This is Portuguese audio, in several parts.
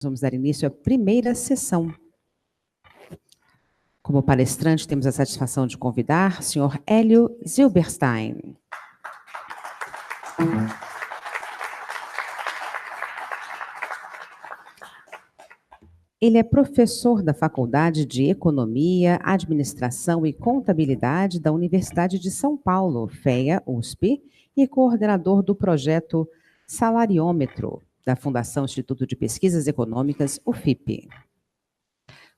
Vamos dar início à primeira sessão. Como palestrante, temos a satisfação de convidar o senhor Hélio Zilberstein. Ele é professor da Faculdade de Economia, Administração e Contabilidade da Universidade de São Paulo, FEA, USP, e coordenador do projeto Salariômetro, da Fundação Instituto de Pesquisas Econômicas, UFIP.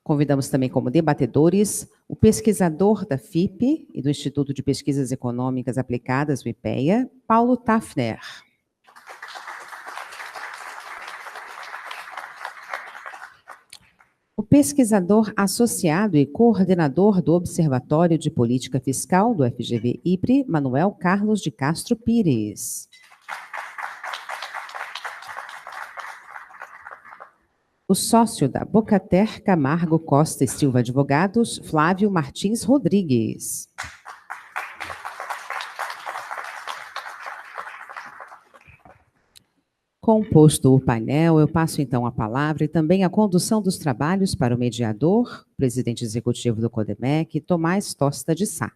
Convidamos também como debatedores o pesquisador da FIP e do Instituto de Pesquisas Econômicas Aplicadas, o IPEA, Paulo Tafner. O pesquisador associado e coordenador do Observatório de Política Fiscal do FGV-IPRE, Manuel Carlos de Castro Pires. O sócio da Bocater Camargo Costa e Silva Advogados, Flávio Martins Rodrigues. Composto o painel, eu passo então a palavra e também a condução dos trabalhos para o mediador, presidente executivo do CODEMEC, Tomás Tosta de Sá.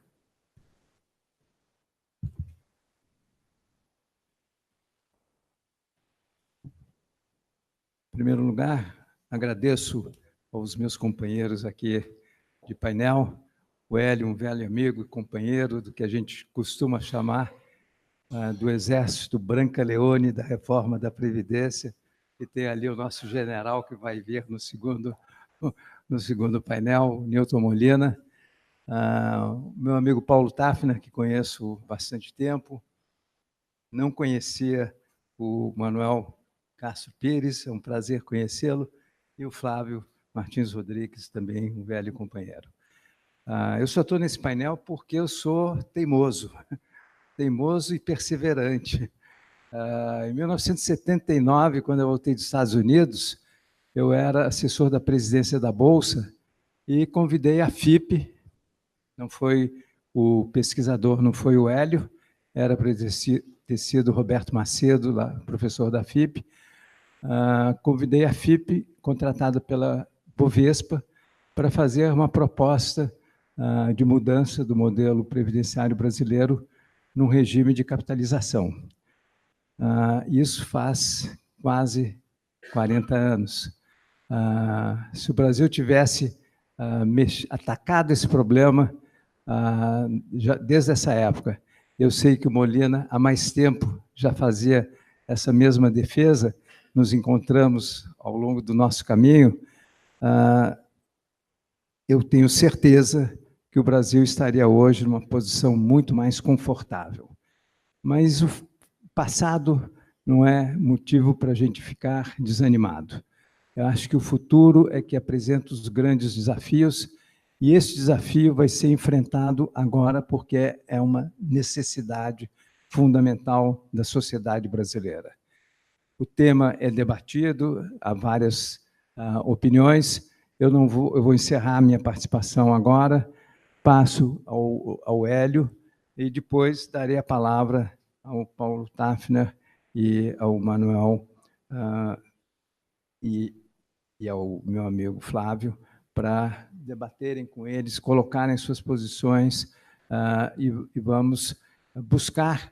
Em primeiro lugar, agradeço aos meus companheiros aqui de painel, o Hélio, um velho amigo e companheiro do que a gente costuma chamar do Exército Brancaleone da Reforma da Previdência, e tem ali o nosso general que vai vir no segundo painel, o Newton Molina, o meu amigo Paulo Tafner, que conheço há bastante tempo, não conhecia o Manuel Castro Pires, é um prazer conhecê-lo, e o Flávio Martins Rodrigues, também um velho companheiro. Eu só estou nesse painel porque eu sou teimoso e perseverante. Em 1979, quando eu voltei dos Estados Unidos, eu era assessor da presidência da Bolsa e convidei a FIP, não foi o pesquisador, não foi o Hélio, era para ter sido o Roberto Macedo, lá, professor da FIP. Convidei a FIP, contratada pela Bovespa, para fazer uma proposta de mudança do modelo previdenciário brasileiro num regime de capitalização. Isso faz quase 40 anos. Se o Brasil tivesse atacado esse problema já desde essa época, eu sei que o Molina, há mais tempo, já fazia essa mesma defesa, nos encontramos ao longo do nosso caminho, eu tenho certeza que o Brasil estaria hoje numa posição muito mais confortável. Mas o passado não é motivo para a gente ficar desanimado. Eu acho que o futuro é que apresenta os grandes desafios, e esse desafio vai ser enfrentado agora porque é uma necessidade fundamental da sociedade brasileira. O tema é debatido, há várias opiniões. Eu vou encerrar a minha participação agora, passo ao Hélio, e depois darei a palavra ao Paulo Tafner e ao Manuel e ao meu amigo Flávio, para debaterem com eles, colocarem suas posições e vamos buscar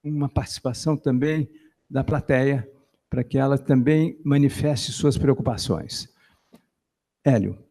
uma participação também da plateia, para que ela também manifeste suas preocupações. Hélio.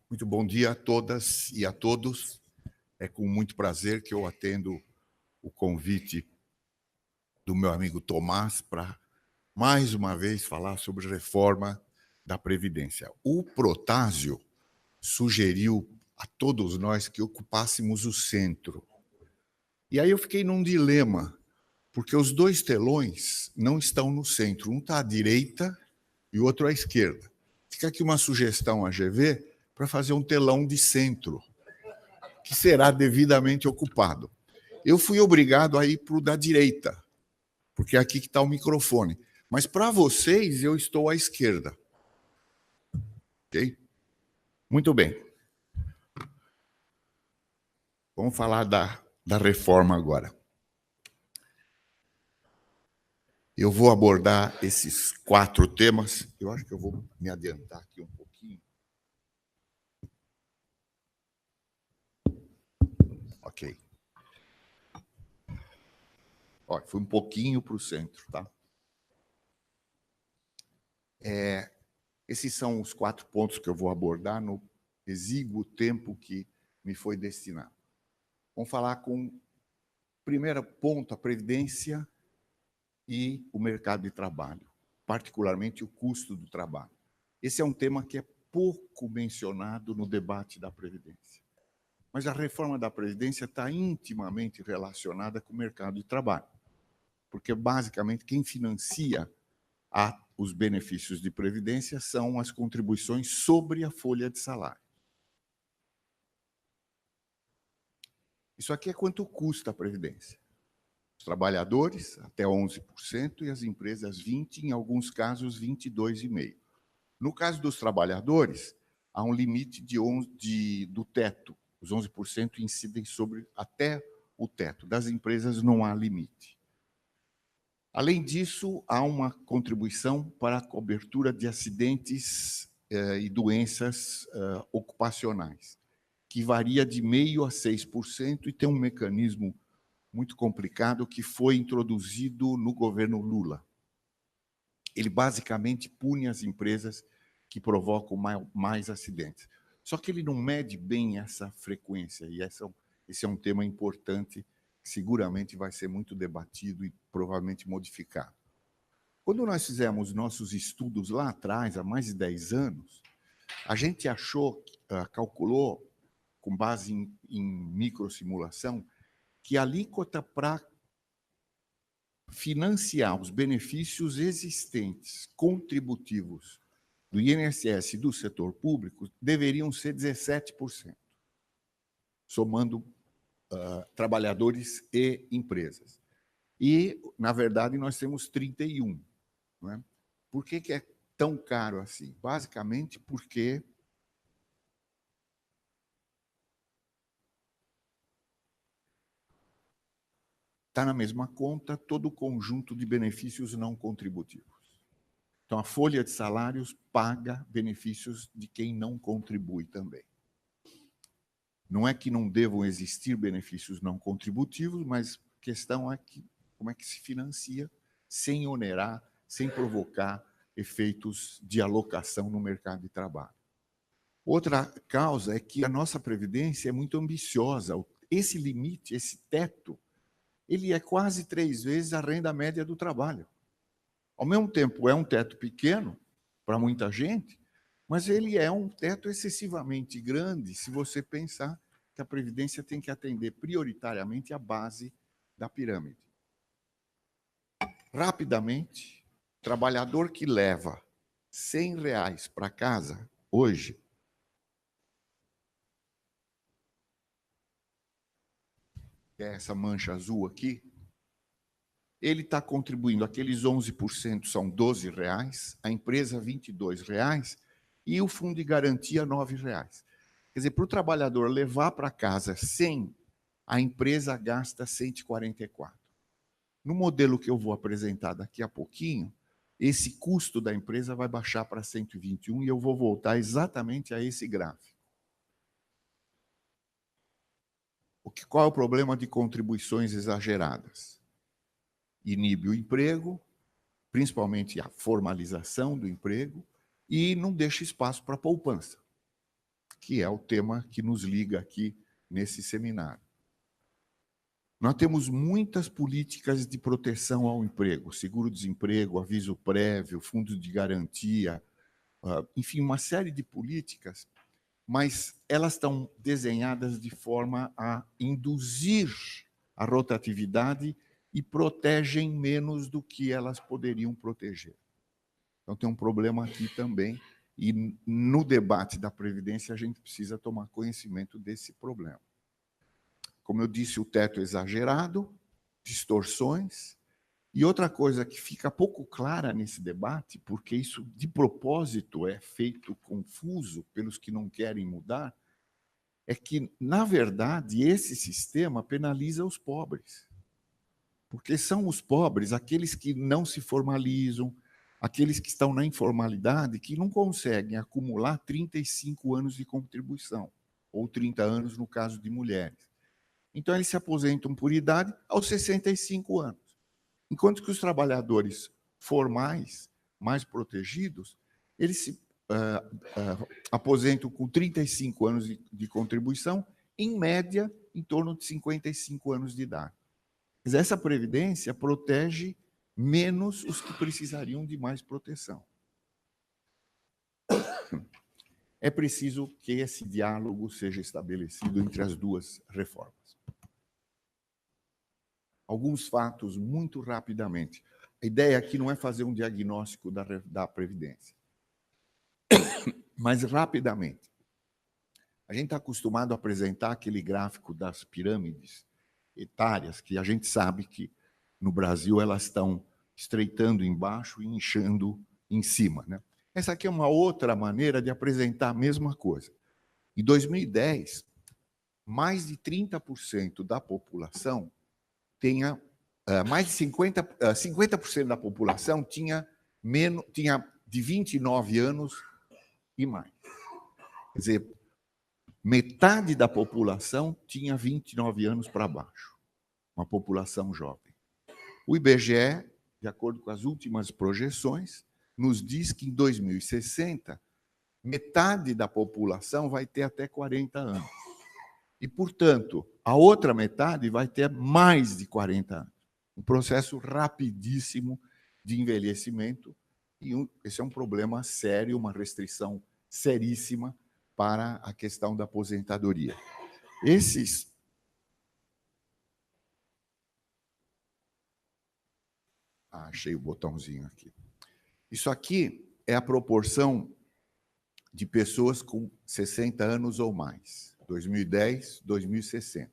Muito bom dia a todas e a todos. É com muito prazer que eu atendo o convite do meu amigo Tomás para, mais uma vez, falar sobre reforma da Previdência. O Protásio sugeriu a todos nós que ocupássemos o centro. E aí eu fiquei num dilema, porque os dois telões não estão no centro. Um está à direita e o outro à esquerda. Fica aqui uma sugestão à GV para fazer um telão de centro, que será devidamente ocupado. Eu fui obrigado a ir para o da direita, porque é aqui que está o microfone. Mas, para vocês, eu estou à esquerda. Ok? Muito bem. Vamos falar da reforma agora. Eu vou abordar esses 4 temas. Eu acho que eu vou me adiantar aqui um pouquinho. Ok. Olha, fui um pouquinho para o centro, tá? Esses são os 4 pontos que eu vou abordar no exíguo tempo que me foi destinado. Vamos falar com o primeiro ponto, a previdência e o mercado de trabalho, particularmente o custo do trabalho. Esse é um tema que é pouco mencionado no debate da previdência. Mas a reforma da previdência está intimamente relacionada com o mercado de trabalho, porque basicamente quem financia os benefícios de previdência são as contribuições sobre a folha de salário. Isso aqui é quanto custa a previdência. Os trabalhadores, até 11%, e as empresas, 20%, em alguns casos, 22,5%. No caso dos trabalhadores, há um limite do teto. Os 11% incidem sobre até o teto. Das empresas, não há limite. Além disso, há uma contribuição para a cobertura de acidentes e doenças ocupacionais, que varia de 0,5% a 6%, e tem um mecanismo muito complicado que foi introduzido no governo Lula. Ele basicamente pune as empresas que provocam mais acidentes. Só que ele não mede bem essa frequência, e esse é um tema importante, que seguramente vai ser muito debatido e provavelmente modificado. Quando nós fizemos nossos estudos lá atrás, há mais de 10 anos, a gente calculou, com base em microsimulação, que a alíquota para financiar os benefícios existentes, contributivos, do INSS e do setor público, deveriam ser 17%, somando trabalhadores e empresas. E, na verdade, nós temos 31%. Não é? Por que é tão caro assim? Basicamente porque está na mesma conta todo o conjunto de benefícios não contributivos. Então, a folha de salários paga benefícios de quem não contribui também. Não é que não devam existir benefícios não contributivos, mas a questão é como é que se financia sem onerar, sem provocar efeitos de alocação no mercado de trabalho. Outra causa é que a nossa previdência é muito ambiciosa. Esse limite, esse teto, ele é quase 3 vezes a renda média do trabalho. Ao mesmo tempo, é um teto pequeno para muita gente, mas ele é um teto excessivamente grande se você pensar que a Previdência tem que atender prioritariamente a base da pirâmide. Rapidamente, o trabalhador que leva R$100 para casa, hoje, que é essa mancha azul aqui, ele está contribuindo, aqueles 11% são R$12, a empresa R$22 e o fundo de garantia R$9. Quer dizer, para o trabalhador levar para casa 100, a empresa gasta 144. No modelo que eu vou apresentar daqui a pouquinho, esse custo da empresa vai baixar para 121 e eu vou voltar exatamente a esse gráfico. Qual é o problema de contribuições exageradas? Inibe o emprego, principalmente a formalização do emprego, e não deixa espaço para a poupança, que é o tema que nos liga aqui nesse seminário. Nós temos muitas políticas de proteção ao emprego, seguro-desemprego, aviso prévio, fundo de garantia, enfim, uma série de políticas, mas elas estão desenhadas de forma a induzir a rotatividade e protegem menos do que elas poderiam proteger. Então, tem um problema aqui também, e no debate da Previdência a gente precisa tomar conhecimento desse problema. Como eu disse, o teto exagerado, distorções, e outra coisa que fica pouco clara nesse debate, porque isso de propósito é feito confuso pelos que não querem mudar, é que, na verdade, esse sistema penaliza os pobres. Porque são os pobres, aqueles que não se formalizam, aqueles que estão na informalidade, que não conseguem acumular 35 anos de contribuição, ou 30 anos no caso de mulheres. Então, eles se aposentam por idade aos 65 anos. Enquanto que os trabalhadores formais, mais protegidos, eles se aposentam com 35 anos de contribuição, em média, em torno de 55 anos de idade. Mas essa previdência protege menos os que precisariam de mais proteção. É preciso que esse diálogo seja estabelecido entre as duas reformas. Alguns fatos, muito rapidamente. A ideia aqui não é fazer um diagnóstico da Previdência, mas rapidamente. A gente está acostumado a apresentar aquele gráfico das pirâmides etárias, que a gente sabe que no Brasil elas estão estreitando embaixo e inchando em cima, né? Essa aqui é uma outra maneira de apresentar a mesma coisa. Em 2010, mais de 30% da população tinha, mais de 50% da população tinha de 29 anos e mais. Quer dizer, metade da população tinha 29 anos para baixo, uma população jovem. O IBGE, de acordo com as últimas projeções, nos diz que em 2060, metade da população vai ter até 40 anos. E, portanto, a outra metade vai ter mais de 40 anos. Um processo rapidíssimo de envelhecimento, e esse é um problema sério, uma restrição seríssima para a questão da aposentadoria. Achei o botãozinho aqui. Isso aqui é a proporção de pessoas com 60 anos ou mais. 2010, 2060.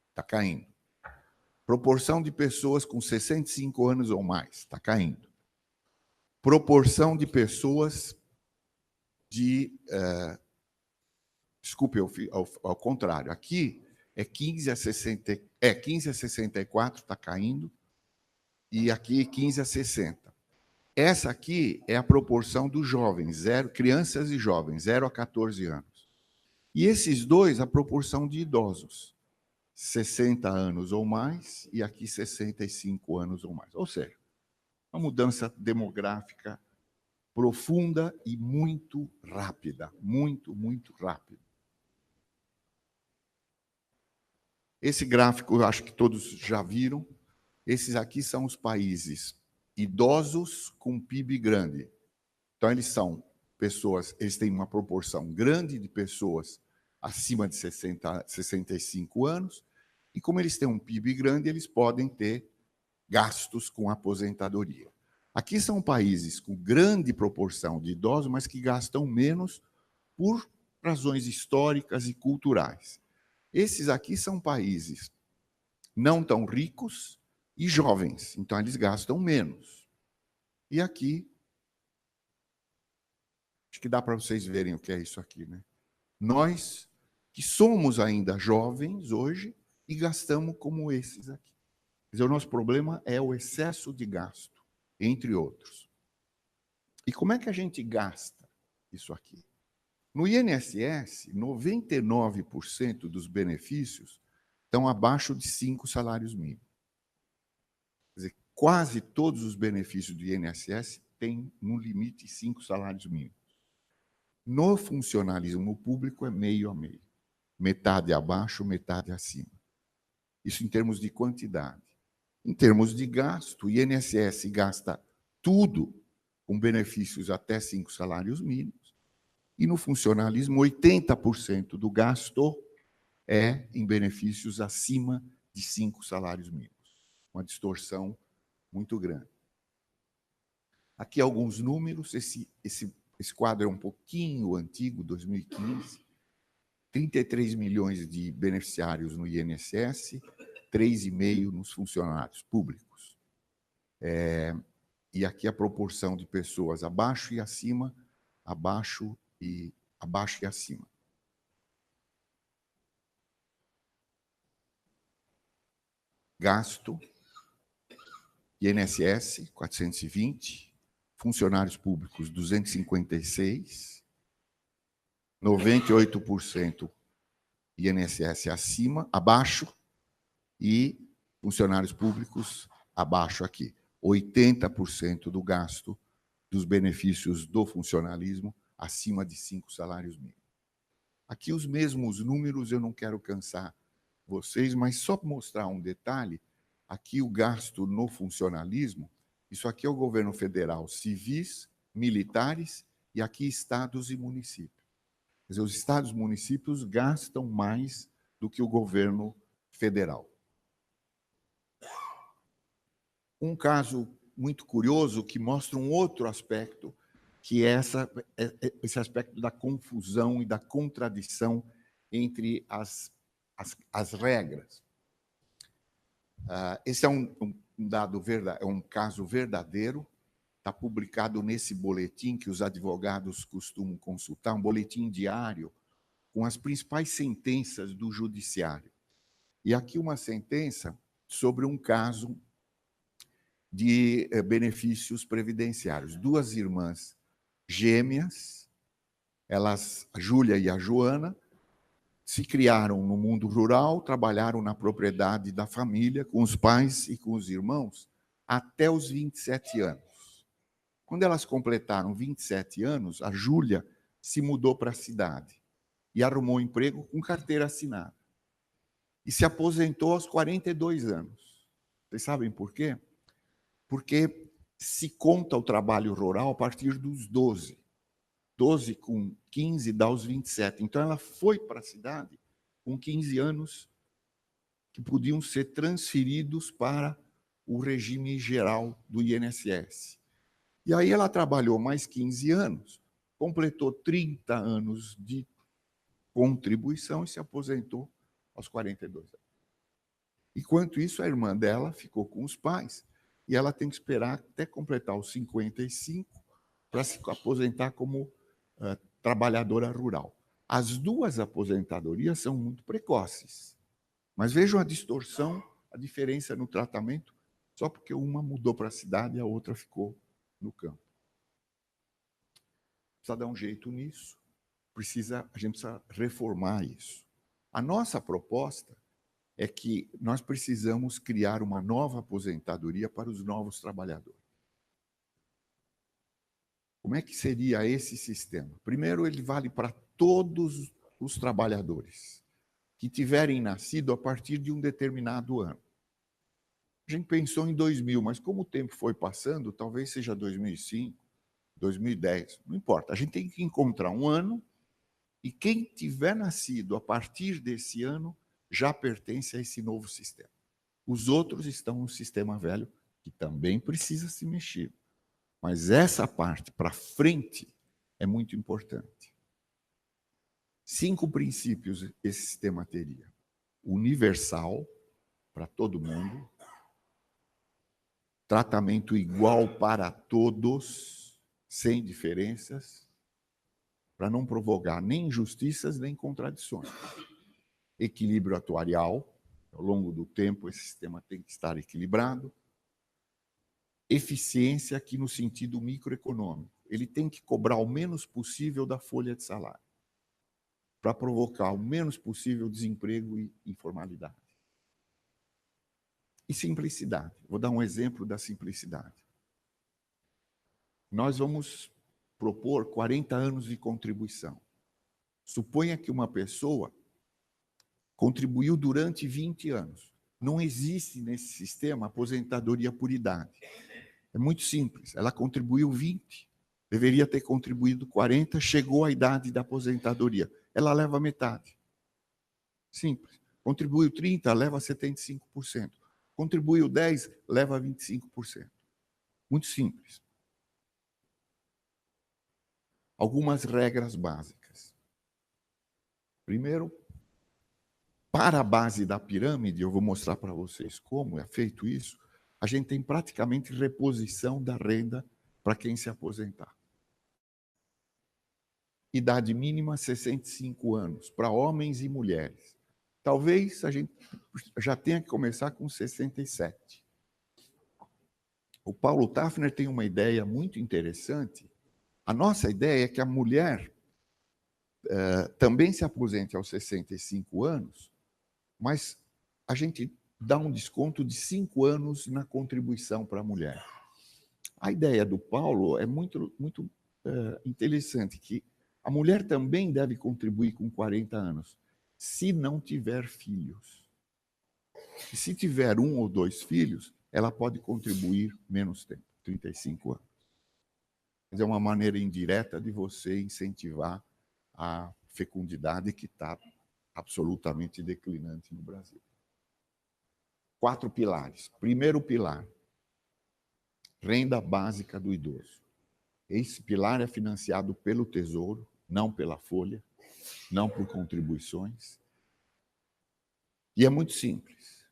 Está caindo. Proporção de pessoas com 65 anos ou mais. Está caindo. Proporção de pessoas de... desculpe, ao contrário. Aqui é 15 a 64, está caindo. E aqui 15 a 60. Essa aqui é a proporção dos jovens, crianças e jovens, 0 a 14 anos. E esses dois, a proporção de idosos, 60 anos ou mais, e aqui 65 anos ou mais. Ou seja, uma mudança demográfica profunda e muito rápida. Muito, muito rápida. Esse gráfico, eu acho que todos já viram. Esses aqui são os países idosos com PIB grande. Então, eles são pessoas, eles têm uma proporção grande de pessoas acima de 65 anos, e como eles têm um PIB grande, eles podem ter gastos com aposentadoria. Aqui são países com grande proporção de idosos, mas que gastam menos por razões históricas e culturais. Esses aqui são países não tão ricos e jovens, então eles gastam menos. E aqui, acho que dá para vocês verem o que é isso aqui, né? Nós, que somos ainda jovens hoje, e gastamos como esses aqui. Quer dizer, o nosso problema é o excesso de gasto, entre outros. E como é que a gente gasta isso aqui? No INSS, 99% dos benefícios estão abaixo de 5 salários mínimos. Quer dizer, quase todos os benefícios do INSS têm no limite 5 salários mínimos. No funcionalismo público é meio a meio. Metade abaixo, metade acima. Isso em termos de quantidade. Em termos de gasto, o INSS gasta tudo com benefícios até 5 salários mínimos, e no funcionalismo, 80% do gasto é em benefícios acima de 5 salários mínimos. uma distorção muito grande. Aqui alguns números, esse quadro é um pouquinho antigo, 2015, 33 milhões de beneficiários no INSS, 3,5 nos funcionários públicos. E aqui a proporção de pessoas abaixo e acima, abaixo e acima. Gasto, INSS, 420, funcionários públicos, 256, 98% INSS abaixo, e funcionários públicos abaixo aqui. 80% do gasto dos benefícios do funcionalismo acima de 5 salários mínimos. Aqui os mesmos números, eu não quero cansar vocês, mas só para mostrar um detalhe, aqui o gasto no funcionalismo, isso aqui é o governo federal, civis, militares, e aqui estados e municípios. Quer dizer, os estados e municípios gastam mais do que o governo federal. Um caso muito curioso que mostra um outro aspecto, que é esse aspecto da confusão e da contradição entre as regras. Esse é um caso verdadeiro, está publicado nesse boletim que os advogados costumam consultar, um boletim diário com as principais sentenças do judiciário. E aqui uma sentença sobre um caso de benefícios previdenciários. 2 irmãs gêmeas, a Júlia e a Joana, se criaram no mundo rural, trabalharam na propriedade da família, com os pais e com os irmãos, até os 27 anos. Quando elas completaram 27 anos, a Júlia se mudou para a cidade e arrumou um emprego com carteira assinada. E se aposentou aos 42 anos. Vocês sabem por quê? Porque se conta o trabalho rural a partir dos 12. 12 com 15 dá os 27. Então, ela foi para a cidade com 15 anos que podiam ser transferidos para o regime geral do INSS. E aí ela trabalhou mais 15 anos, completou 30 anos de contribuição e se aposentou aos 42 anos. Enquanto isso, a irmã dela ficou com os pais e ela tem que esperar até completar os 55 para se aposentar como trabalhadora rural. As 2 aposentadorias são muito precoces, mas vejam a distorção, a diferença no tratamento, só porque uma mudou para a cidade e a outra ficou no campo. Precisa dar um jeito nisso, a gente precisa reformar isso. A nossa proposta é que nós precisamos criar uma nova aposentadoria para os novos trabalhadores. Como é que seria esse sistema? Primeiro, ele vale para todos os trabalhadores que tiverem nascido a partir de um determinado ano. A gente pensou em 2000, mas como o tempo foi passando, talvez seja 2005, 2010, não importa. A gente tem que encontrar um ano e quem tiver nascido a partir desse ano já pertence a esse novo sistema. Os outros estão no sistema velho, que também precisa se mexer. Mas essa parte para frente é muito importante. 5 princípios esse sistema teria. Universal, para todo mundo. Tratamento igual para todos, sem diferenças, para não provocar nem injustiças, nem contradições. Equilíbrio atuarial, ao longo do tempo esse sistema tem que estar equilibrado. Eficiência aqui no sentido microeconômico. Ele tem que cobrar o menos possível da folha de salário, para provocar o menos possível desemprego e informalidade. E simplicidade. Vou dar um exemplo da simplicidade. Nós vamos propor 40 anos de contribuição. Suponha que uma pessoa contribuiu durante 20 anos. Não existe nesse sistema aposentadoria por idade. É muito simples. Ela contribuiu 20, deveria ter contribuído 40, chegou à idade da aposentadoria. Ela leva metade. Simples. Contribuiu 30, leva 75%. Contribuiu 10%, leva 25%. Muito simples. Algumas regras básicas. Primeiro, para a base da pirâmide, eu vou mostrar para vocês como é feito isso, a gente tem praticamente reposição da renda para quem se aposentar. Idade mínima, 65 anos, para homens e mulheres. Talvez a gente já tenha que começar com 67. O Paulo Tafner tem uma ideia muito interessante. A nossa ideia é que a mulher também se aposente aos 65 anos, mas a gente dá um desconto de 5 anos na contribuição para a mulher. A ideia do Paulo é muito interessante, que a mulher também deve contribuir com 40 anos, se não tiver filhos. E se tiver 1 ou 2 filhos, ela pode contribuir menos tempo, 35 anos. Mas é uma maneira indireta de você incentivar a fecundidade que está absolutamente declinante no Brasil. 4 pilares. Primeiro pilar, renda básica do idoso. Esse pilar é financiado pelo Tesouro, não pela Folha, não por contribuições. E é muito simples.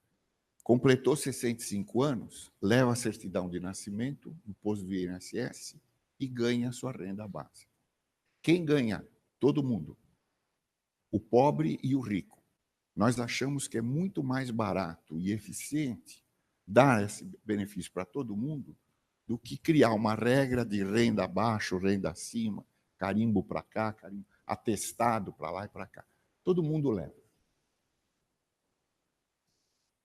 Completou 65 anos, leva a certidão de nascimento, imposto do INSS e ganha a sua renda básica. Quem ganha? Todo mundo. O pobre e o rico. Nós achamos que é muito mais barato e eficiente dar esse benefício para todo mundo do que criar uma regra de renda abaixo, renda acima, carimbo para cá, carimbo, atestado para lá e para cá. Todo mundo leva.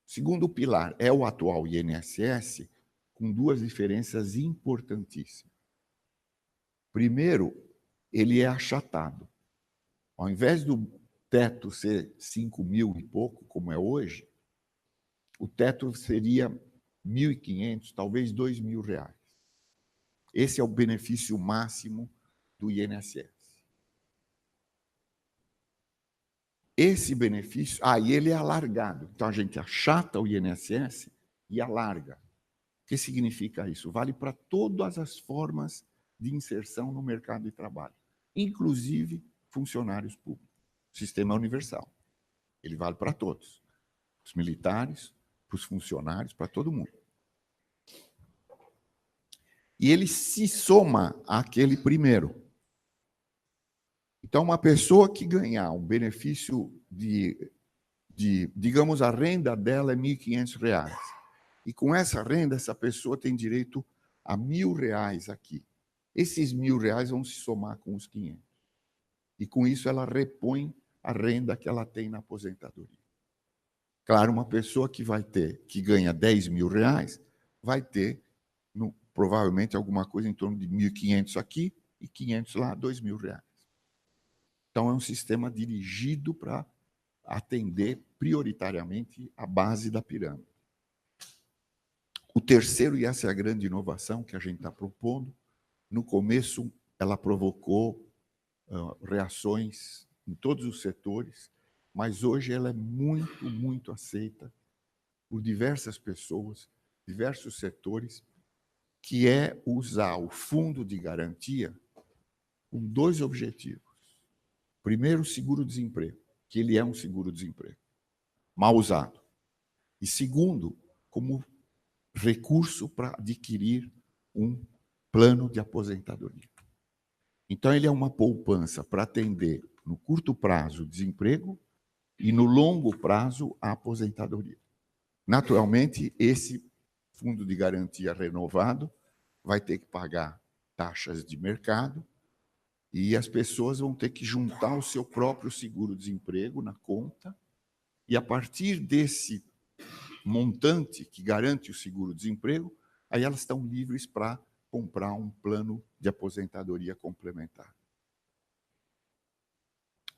Segundo pilar é o atual INSS, com 2 diferenças importantíssimas. Primeiro, ele é achatado. Ao invés do teto ser 5 mil e pouco, como é hoje, o teto seria 1.500, talvez 2.000 reais. Esse é o benefício máximo do INSS. Esse benefício, e ele é alargado. Então, a gente achata o INSS e alarga. O que significa isso? Vale para todas as formas de inserção no mercado de trabalho, inclusive funcionários públicos. Sistema universal. Ele vale para todos. Os militares, para os funcionários, para todo mundo. E ele se soma àquele primeiro. Então, uma pessoa que ganhar um benefício digamos, a renda dela é R$ 1.500. E com essa renda, essa pessoa tem direito a R$ 1.000 aqui. Esses R$ 1.000 vão se somar com os 500. E com isso ela repõe a renda que ela tem na aposentadoria. Claro, uma pessoa que ganha R$ 10.000, vai ter provavelmente alguma coisa em torno de R$ 1.500 aqui e 500 lá, R$ 2.000. Então, é um sistema dirigido para atender prioritariamente a base da pirâmide. O terceiro, e essa é a grande inovação que a gente está propondo, no começo ela provocou reações em todos os setores, mas hoje ela é muito, muito aceita por diversas pessoas, diversos setores, que é usar o fundo de garantia com 2 objetivos. Primeiro, o seguro-desemprego, que ele é um seguro-desemprego, mal usado. E segundo, como recurso para adquirir um plano de aposentadoria. Então, ele é uma poupança para atender, no curto prazo, o desemprego e, no longo prazo, a aposentadoria. Naturalmente, esse fundo de garantia renovado vai ter que pagar taxas de mercado e as pessoas vão ter que juntar o seu próprio seguro-desemprego na conta e, a partir desse montante que garante o seguro-desemprego, aí elas estão livres para comprar um plano de aposentadoria complementar.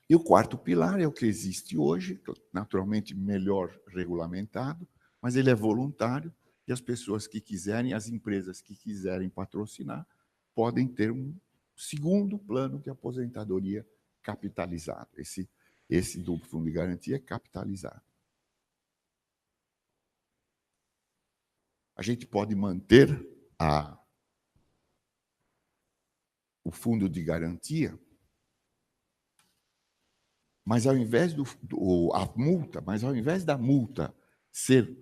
E o quarto pilar é o que existe hoje, naturalmente melhor regulamentado, mas ele é voluntário e as pessoas que quiserem, as empresas que quiserem patrocinar, podem ter um segundo plano de aposentadoria capitalizado. Esse do fundo de garantia é capitalizado. a gente pode manter o fundo de garantia, mas ao invés da multa ser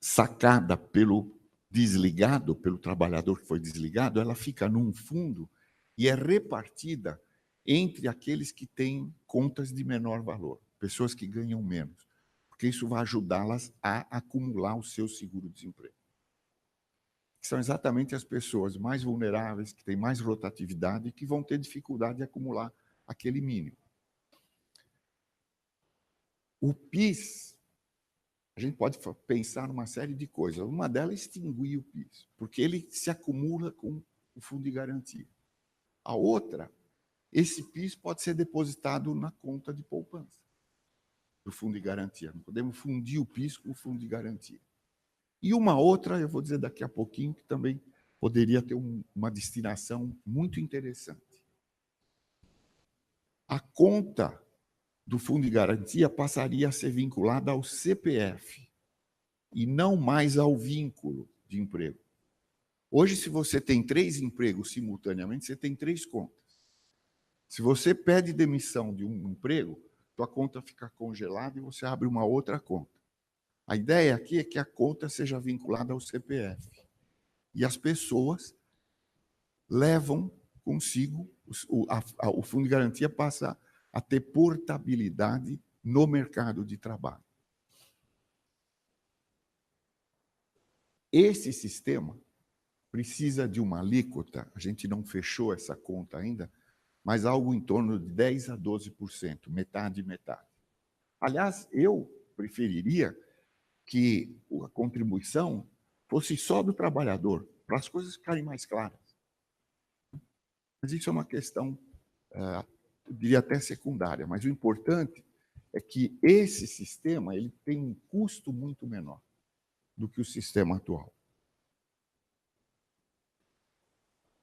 sacada pelo desligado, pelo trabalhador que foi desligado, ela fica num fundo e é repartida entre aqueles que têm contas de menor valor, pessoas que ganham menos, porque isso vai ajudá-las a acumular o seu seguro-desemprego. São exatamente as pessoas mais vulneráveis, que têm mais rotatividade e que vão ter dificuldade de acumular aquele mínimo. O PIS, a gente pode pensar numa série de coisas. Uma delas é extinguir o PIS, porque ele se acumula com o fundo de garantia. A outra, esse PIS pode ser depositado na conta de poupança do fundo de garantia. Não podemos fundir o PIS com o fundo de garantia. E uma outra, eu vou dizer daqui a pouquinho, que também poderia ter uma destinação muito interessante. A conta do fundo de garantia passaria a ser vinculada ao CPF e não mais ao vínculo de emprego. Hoje, se você tem 3 empregos simultaneamente, você tem 3 contas. Se você pede demissão de um emprego, sua conta fica congelada e você abre uma outra conta. A ideia aqui é que a conta seja vinculada ao CPF. E as pessoas levam consigo, o fundo de garantia passa a ter portabilidade no mercado de trabalho. Esse sistema precisa de uma alíquota, a gente não fechou essa conta ainda, mas algo em torno de 10% a 12%, metade e metade. Aliás, eu preferiria que a contribuição fosse só do trabalhador, para as coisas ficarem mais claras. Mas isso é uma questão, eu diria até secundária, mas o importante é que esse sistema ele tem um custo muito menor do que o sistema atual.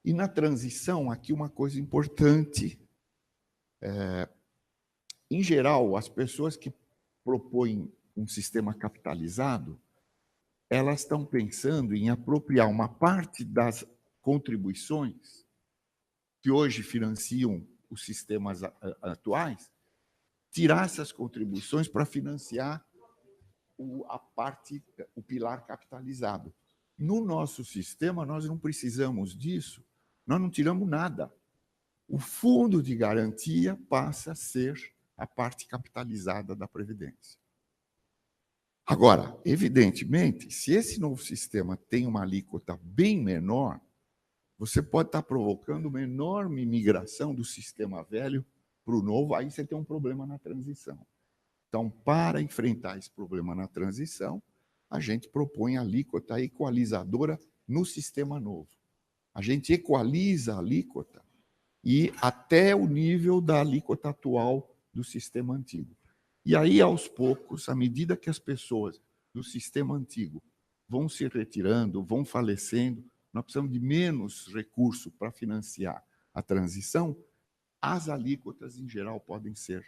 E na transição, aqui uma coisa importante. Em geral, as pessoas que propõem um sistema capitalizado, elas estão pensando em apropriar uma parte das contribuições que hoje financiam os sistemas atuais, tirar essas contribuições para financiar o pilar capitalizado. No nosso sistema, nós não precisamos disso, nós não tiramos nada. O fundo de garantia passa a ser a parte capitalizada da Previdência. Agora, evidentemente, se esse novo sistema tem uma alíquota bem menor, você pode estar provocando uma enorme migração do sistema velho para o novo, aí você tem um problema na transição. Então, para enfrentar esse problema na transição, a gente propõe a alíquota equalizadora no sistema novo. A gente equaliza a alíquota e até o nível da alíquota atual do sistema antigo. E aí, aos poucos, à medida que as pessoas do sistema antigo vão se retirando, vão falecendo, nós precisamos de menos recurso para financiar a transição, as alíquotas, em geral, podem ser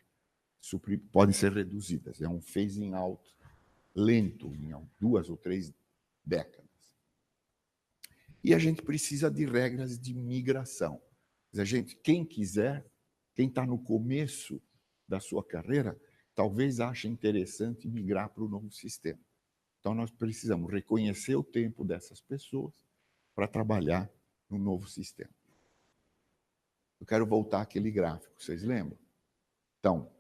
reduzidas. É um phasing out lento, em 2 ou 3 décadas. E a gente precisa de regras de migração. Quem quiser, quem está no começo da sua carreira, talvez ache interessante migrar para o novo sistema. Então, nós precisamos reconhecer o tempo dessas pessoas para trabalhar no novo sistema. Eu quero voltar àquele gráfico, vocês lembram? Então,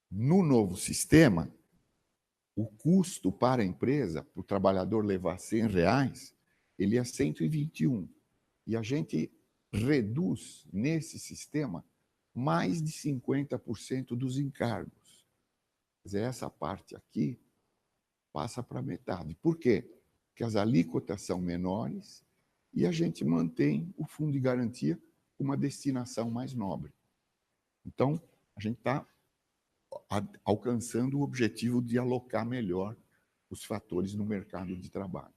no novo sistema, o custo para a empresa, para o trabalhador levar R$100, ele é 121. E a gente reduz, nesse sistema, mais de 50% dos encargos. Quer dizer, essa parte aqui passa para metade. Por quê? Porque as alíquotas são menores e a gente mantém o fundo de garantia com uma destinação mais nobre. Então, a gente está alcançando o objetivo de alocar melhor os fatores no mercado de trabalho.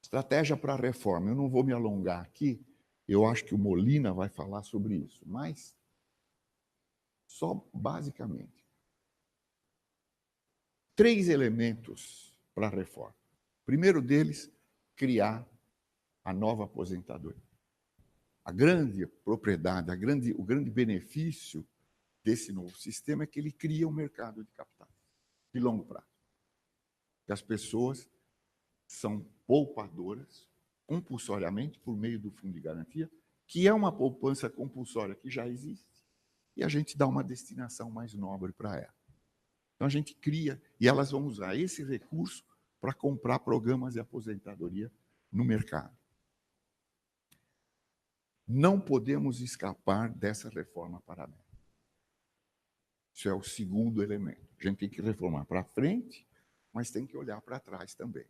Estratégia para a reforma. Eu não vou me alongar aqui, eu acho que o Molina vai falar sobre isso, mas só basicamente 3 elementos para a reforma. O primeiro deles, criar a nova aposentadoria. A grande propriedade, o grande benefício desse novo sistema é que ele cria um mercado de capitais de longo prazo. Que as pessoas são poupadoras compulsoriamente por meio do fundo de garantia, que é uma poupança compulsória que já existe, e a gente dá uma destinação mais nobre para ela. Então, a gente cria, e elas vão usar esse recurso para comprar programas de aposentadoria no mercado. Não podemos escapar dessa reforma paramétrica. Isso é o segundo elemento. A gente tem que reformar para frente, mas tem que olhar para trás também.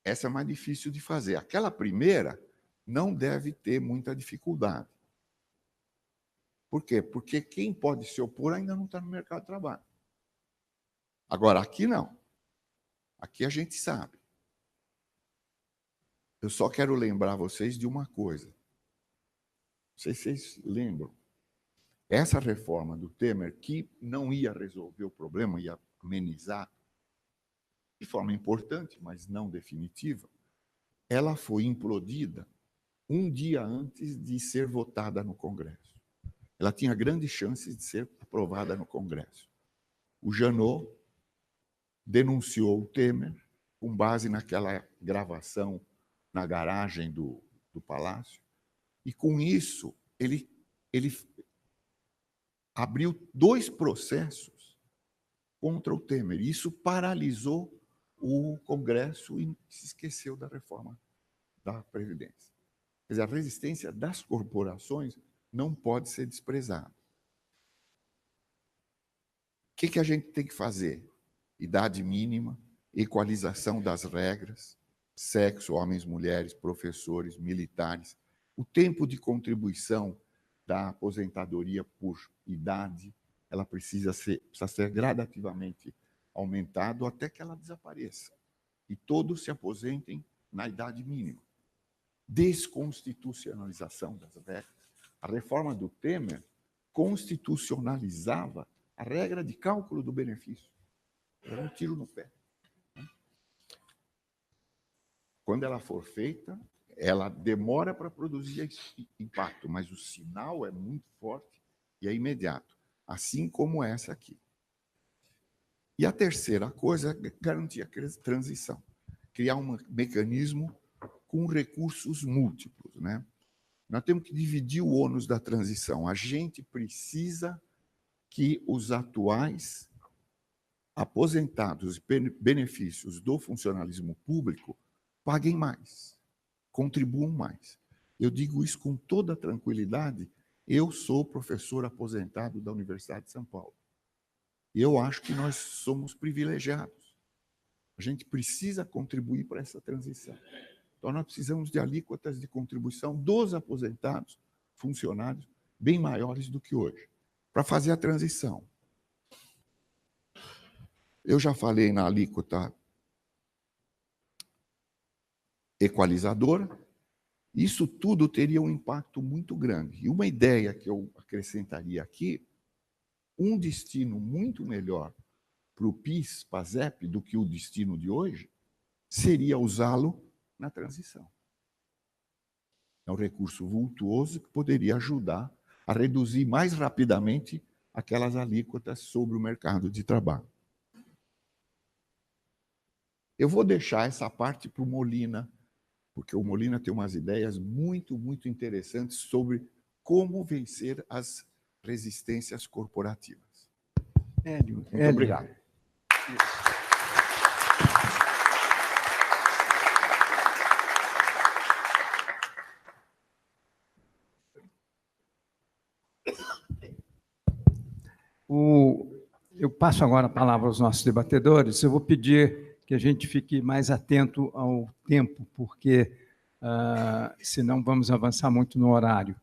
Essa é mais difícil de fazer. Aquela primeira não deve ter muita dificuldade. Por quê? Porque quem pode se opor ainda não está no mercado de trabalho. Agora, aqui não. Aqui a gente sabe. Eu só quero lembrar vocês de uma coisa. Não sei se vocês lembram. Essa reforma do Temer, que não ia resolver o problema, ia amenizar, de forma importante, mas não definitiva, ela foi implodida um dia antes de ser votada no Congresso. Ela tinha grandes chances de ser aprovada no Congresso. O Janot denunciou o Temer, com base naquela gravação na garagem do Palácio, e com isso ele abriu 2 processos contra o Temer. Isso paralisou o Congresso e se esqueceu da reforma da Previdência. Quer dizer, a resistência das corporações não pode ser desprezada. O que a gente tem que fazer? Idade mínima, equalização das regras, sexo, homens, mulheres, professores, militares, o tempo de contribuição da aposentadoria por idade, ela precisa ser gradativamente aumentado até que ela desapareça. E todos se aposentem na idade mínima. Desconstitucionalização das regras. A reforma do Temer constitucionalizava a regra de cálculo do benefício. Era um tiro no pé. Quando ela for feita, ela demora para produzir impacto, mas o sinal é muito forte e é imediato, assim como essa aqui. E a terceira coisa é garantir a transição, criar um mecanismo com recursos múltiplos, né? Nós temos que dividir o ônus da transição. A gente precisa que os atuais aposentados e benefícios do funcionalismo público paguem mais, contribuam mais. Eu digo isso com toda tranquilidade. Eu sou professor aposentado da Universidade de São Paulo. E eu acho que nós somos privilegiados. A gente precisa contribuir para essa transição. Então, nós precisamos de alíquotas de contribuição dos aposentados, funcionários, bem maiores do que hoje, para fazer a transição. Eu já falei na alíquota equalizadora. Isso tudo teria um impacto muito grande. E uma ideia que eu acrescentaria aqui, um destino muito melhor para o PIS, PASEP, do que o destino de hoje, seria usá-lo na transição. É um recurso vultuoso que poderia ajudar a reduzir mais rapidamente aquelas alíquotas sobre o mercado de trabalho. Eu vou deixar essa parte para o Molina, porque o Molina tem umas ideias muito, muito interessantes sobre como vencer as resistências corporativas. Hélio, Muito obrigado. Eu passo agora a palavra aos nossos debatedores. Eu vou pedir que a gente fique mais atento ao tempo, porque senão vamos avançar muito no horário.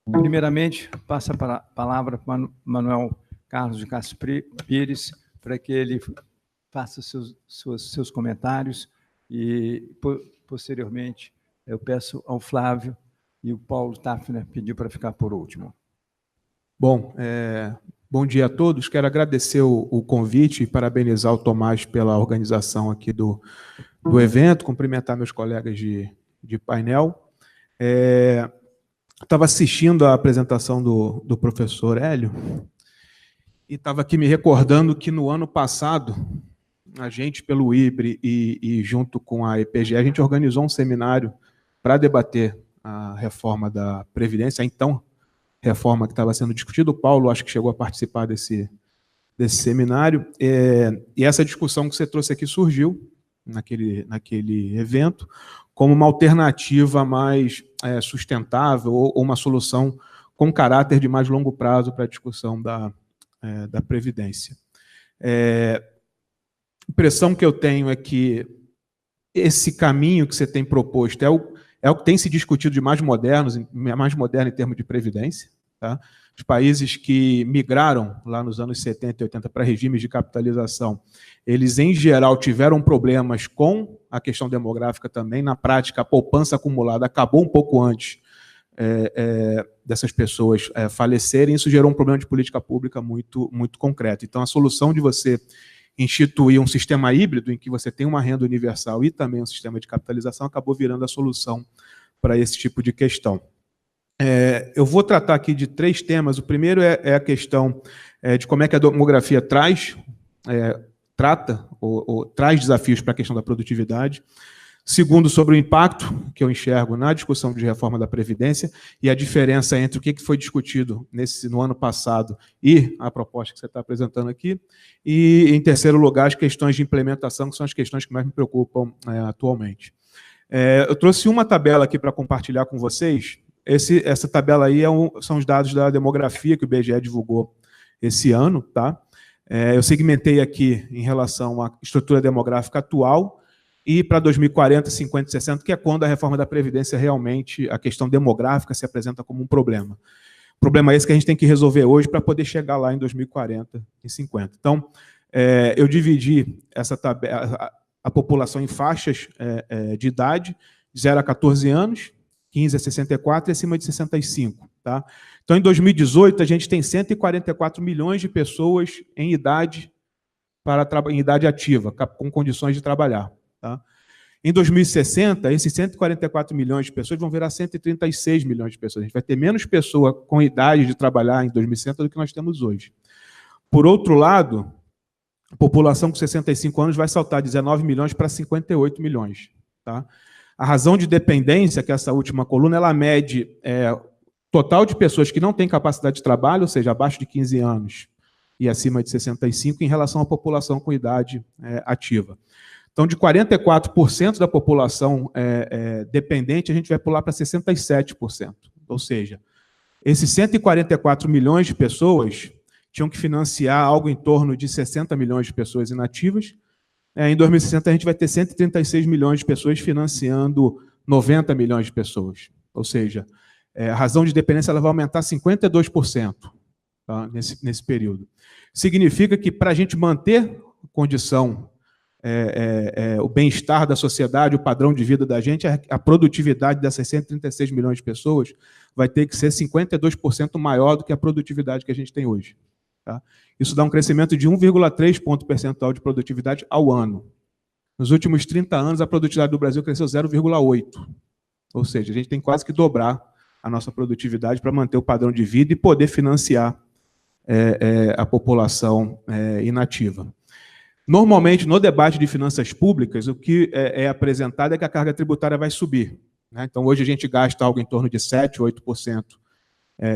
Primeiramente, passo a palavra para o Manuel Carlos de Castro Pires, para que ele faça seus comentários e, posteriormente, eu peço ao Flávio e o Paulo Tafner pediu para ficar por último. Bom, Bom dia a todos. Quero agradecer o convite e parabenizar o Tomás pela organização aqui do evento, cumprimentar meus colegas de painel. Estava assistindo a apresentação do professor Hélio e estava aqui me recordando que no ano passado, a gente, pelo IBRE e junto com a EPGE, a gente organizou um seminário para debater a reforma da Previdência, a então reforma que estava sendo discutida. O Paulo, acho que chegou a participar desse seminário, e essa discussão que você trouxe aqui surgiu naquele evento como uma alternativa mais sustentável ou uma solução com caráter de mais longo prazo para a discussão da Previdência. A impressão que eu tenho é que esse caminho que você tem proposto é o que tem se discutido de mais moderno em termos de Previdência. Tá? Os países que migraram lá nos anos 70 e 80 para regimes de capitalização, eles, em geral, tiveram problemas com a questão demográfica também. Na prática, a poupança acumulada acabou um pouco antes dessas pessoas falecerem. Isso gerou um problema de política pública muito, muito concreto. Então, a solução de você instituir um sistema híbrido em que você tem uma renda universal e também um sistema de capitalização acabou virando a solução para esse tipo de questão. Eu vou tratar aqui de 3 temas. O primeiro é a questão de como é que a demografia traz desafios para a questão da produtividade. Segundo, sobre o impacto que eu enxergo na discussão de reforma da Previdência e a diferença entre o que foi discutido no ano passado e a proposta que você está apresentando aqui. E, em terceiro lugar, as questões de implementação, que são as questões que mais me preocupam atualmente. Eu trouxe uma tabela aqui para compartilhar com vocês. Essa tabela aí são os dados da demografia que o IBGE divulgou esse ano. Tá? Eu segmentei aqui em relação à estrutura demográfica atual e para 2040, 50 e 60, que é quando a reforma da Previdência realmente, a questão demográfica se apresenta como um problema. Problema esse que a gente tem que resolver hoje para poder chegar lá em 2040 e 50. Então, eu dividi essa tabela, a população em faixas de idade, de 0 a 14 anos, 15 a 64 e acima de 65. Tá? Então, em 2018, a gente tem 144 milhões de pessoas em idade ativa, com condições de trabalhar. Tá? Em 2060, esses 144 milhões de pessoas vão virar 136 milhões de pessoas. A gente vai ter menos pessoa com idade de trabalhar em 2060 do que nós temos hoje. Por outro lado, a população com 65 anos vai saltar de 19 milhões para 58 milhões. Tá? A razão de dependência, que é essa última coluna, ela mede total de pessoas que não têm capacidade de trabalho, ou seja, abaixo de 15 anos e acima de 65, em relação à população com idade ativa. Então, de 44% da população dependente, a gente vai pular para 67%. Ou seja, esses 144 milhões de pessoas tinham que financiar algo em torno de 60 milhões de pessoas inativas. Em 2060, a gente vai ter 136 milhões de pessoas financiando 90 milhões de pessoas. Ou seja, a razão de dependência ela vai aumentar 52%, tá, nesse período. Significa que, para a gente manter condição, o bem-estar da sociedade, o padrão de vida da gente, a produtividade dessas 136 milhões de pessoas vai ter que ser 52% maior do que a produtividade que a gente tem hoje. Tá? Isso dá um crescimento de 1,3 ponto percentual de produtividade ao ano. Nos últimos 30 anos, a produtividade do Brasil cresceu 0,8. Ou seja, a gente tem quase que dobrar a nossa produtividade para manter o padrão de vida e poder financiar a população inativa. Normalmente, no debate de finanças públicas, o que é apresentado é que a carga tributária vai subir. Né? Então, hoje a gente gasta algo em torno de 7%, 8%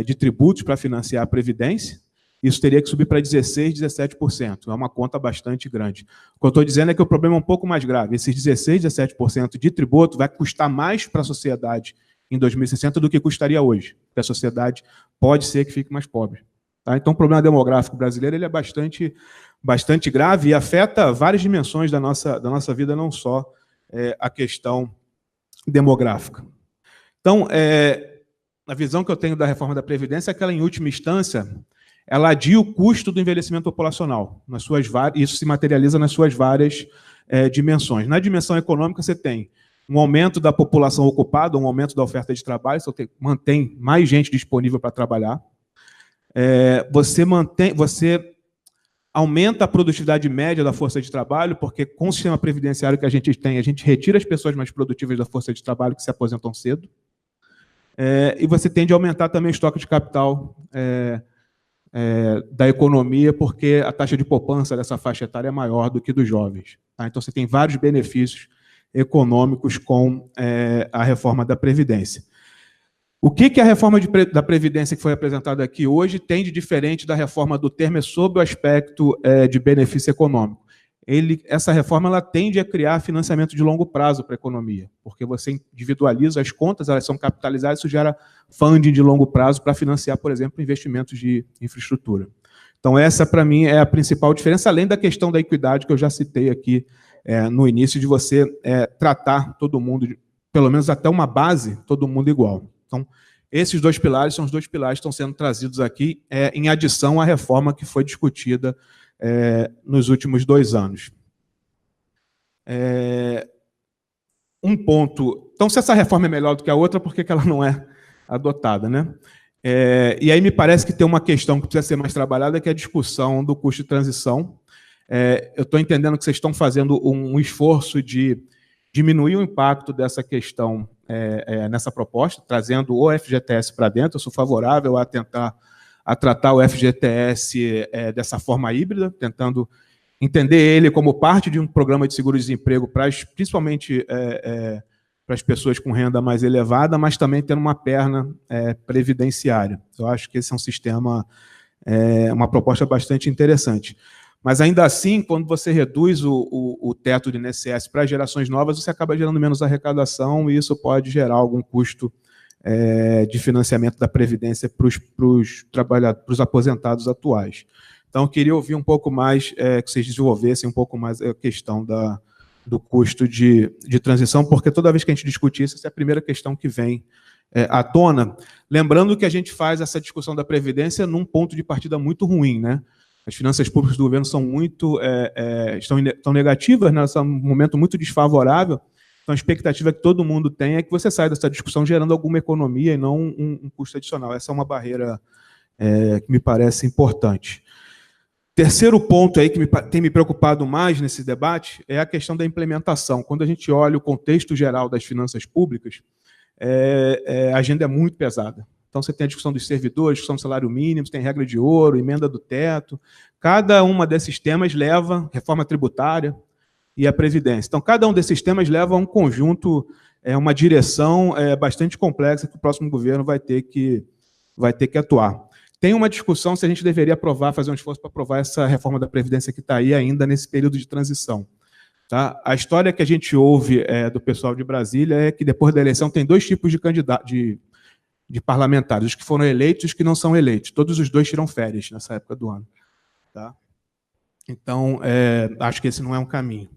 de tributos para financiar a Previdência. Isso teria que subir para 16%, 17%. É uma conta bastante grande. O que eu estou dizendo é que o problema é um pouco mais grave. Esses 16%, 17% de tributo vai custar mais para a sociedade em 2060 do que custaria hoje. Porque a sociedade pode ser que fique mais pobre. Tá? Então, o problema demográfico brasileiro ele é bastante grave e afeta várias dimensões da nossa vida, não só a questão demográfica. Então, a visão que eu tenho da reforma da Previdência é que ela, em última instância, ela adia o custo do envelhecimento populacional. Isso se materializa nas suas várias dimensões. Na dimensão econômica, você tem um aumento da população ocupada, um aumento da oferta de trabalho, você mantém mais gente disponível para trabalhar. você aumenta a produtividade média da força de trabalho, porque com o sistema previdenciário que a gente tem, a gente retira as pessoas mais produtivas da força de trabalho que se aposentam cedo, e você tende a aumentar também o estoque de capital da economia, porque a taxa de poupança dessa faixa etária é maior do que dos jovens. Tá? Então, você tem vários benefícios econômicos com a reforma da Previdência. O que a reforma da Previdência que foi apresentada aqui hoje tem de diferente da reforma do Temer sob o aspecto de benefício econômico? Essa reforma ela tende a criar financiamento de longo prazo para a economia, porque você individualiza as contas, elas são capitalizadas, isso gera funding de longo prazo para financiar, por exemplo, investimentos de infraestrutura. Então, essa, para mim, é a principal diferença, além da questão da equidade que eu já citei aqui no início, de você tratar todo mundo, pelo menos até uma base, todo mundo igual. Então, esses dois pilares são os dois pilares que estão sendo trazidos aqui em adição à reforma que foi discutida nos últimos 2 anos. Um ponto... Então, se essa reforma é melhor do que a outra, por que ela não é adotada, né? E aí me parece que tem uma questão que precisa ser mais trabalhada, que é a discussão do custo de transição. Eu estou entendendo que vocês estão fazendo um esforço de diminuir o impacto dessa questão nessa proposta, trazendo o FGTS para dentro. Eu sou favorável a tentar tratar o FGTS dessa forma híbrida, tentando entender ele como parte de um programa de seguro-desemprego, principalmente para as pessoas com renda mais elevada, mas também tendo uma perna previdenciária. Eu acho que esse é um sistema, uma proposta bastante interessante. Mas, ainda assim, quando você reduz o teto de INSS para gerações novas, você acaba gerando menos arrecadação e isso pode gerar algum custo de financiamento da Previdência para os aposentados atuais. Então, eu queria ouvir um pouco mais, que vocês desenvolvessem um pouco mais a questão do custo de transição, porque toda vez que a gente discute isso, essa é a primeira questão que vem à tona. Lembrando que a gente faz essa discussão da Previdência num ponto de partida muito ruim, né? As finanças públicas do governo são estão negativas, né? São um momento muito desfavorável. Então, a expectativa que todo mundo tem é que você saia dessa discussão gerando alguma economia e não um custo adicional. Essa é uma barreira que me parece importante. Terceiro ponto aí que tem me preocupado mais nesse debate é a questão da implementação. Quando a gente olha o contexto geral das finanças públicas, a agenda é muito pesada. Então, você tem a discussão dos servidores, discussão do salário mínimo, tem regra de ouro, emenda do teto. Cada uma desses temas leva reforma tributária e a Previdência. Então, cada um desses temas leva a um conjunto, uma direção bastante complexa que o próximo governo vai ter que atuar. Tem uma discussão se a gente deveria fazer um esforço para aprovar essa reforma da Previdência que está aí ainda nesse período de transição. Tá? A história que a gente ouve do pessoal de Brasília é que depois da eleição tem 2 tipos de candidatos, de parlamentares, os que foram eleitos e os que não são eleitos. Todos os 2 tiram férias nessa época do ano. Tá? Então, acho que esse não é um caminho.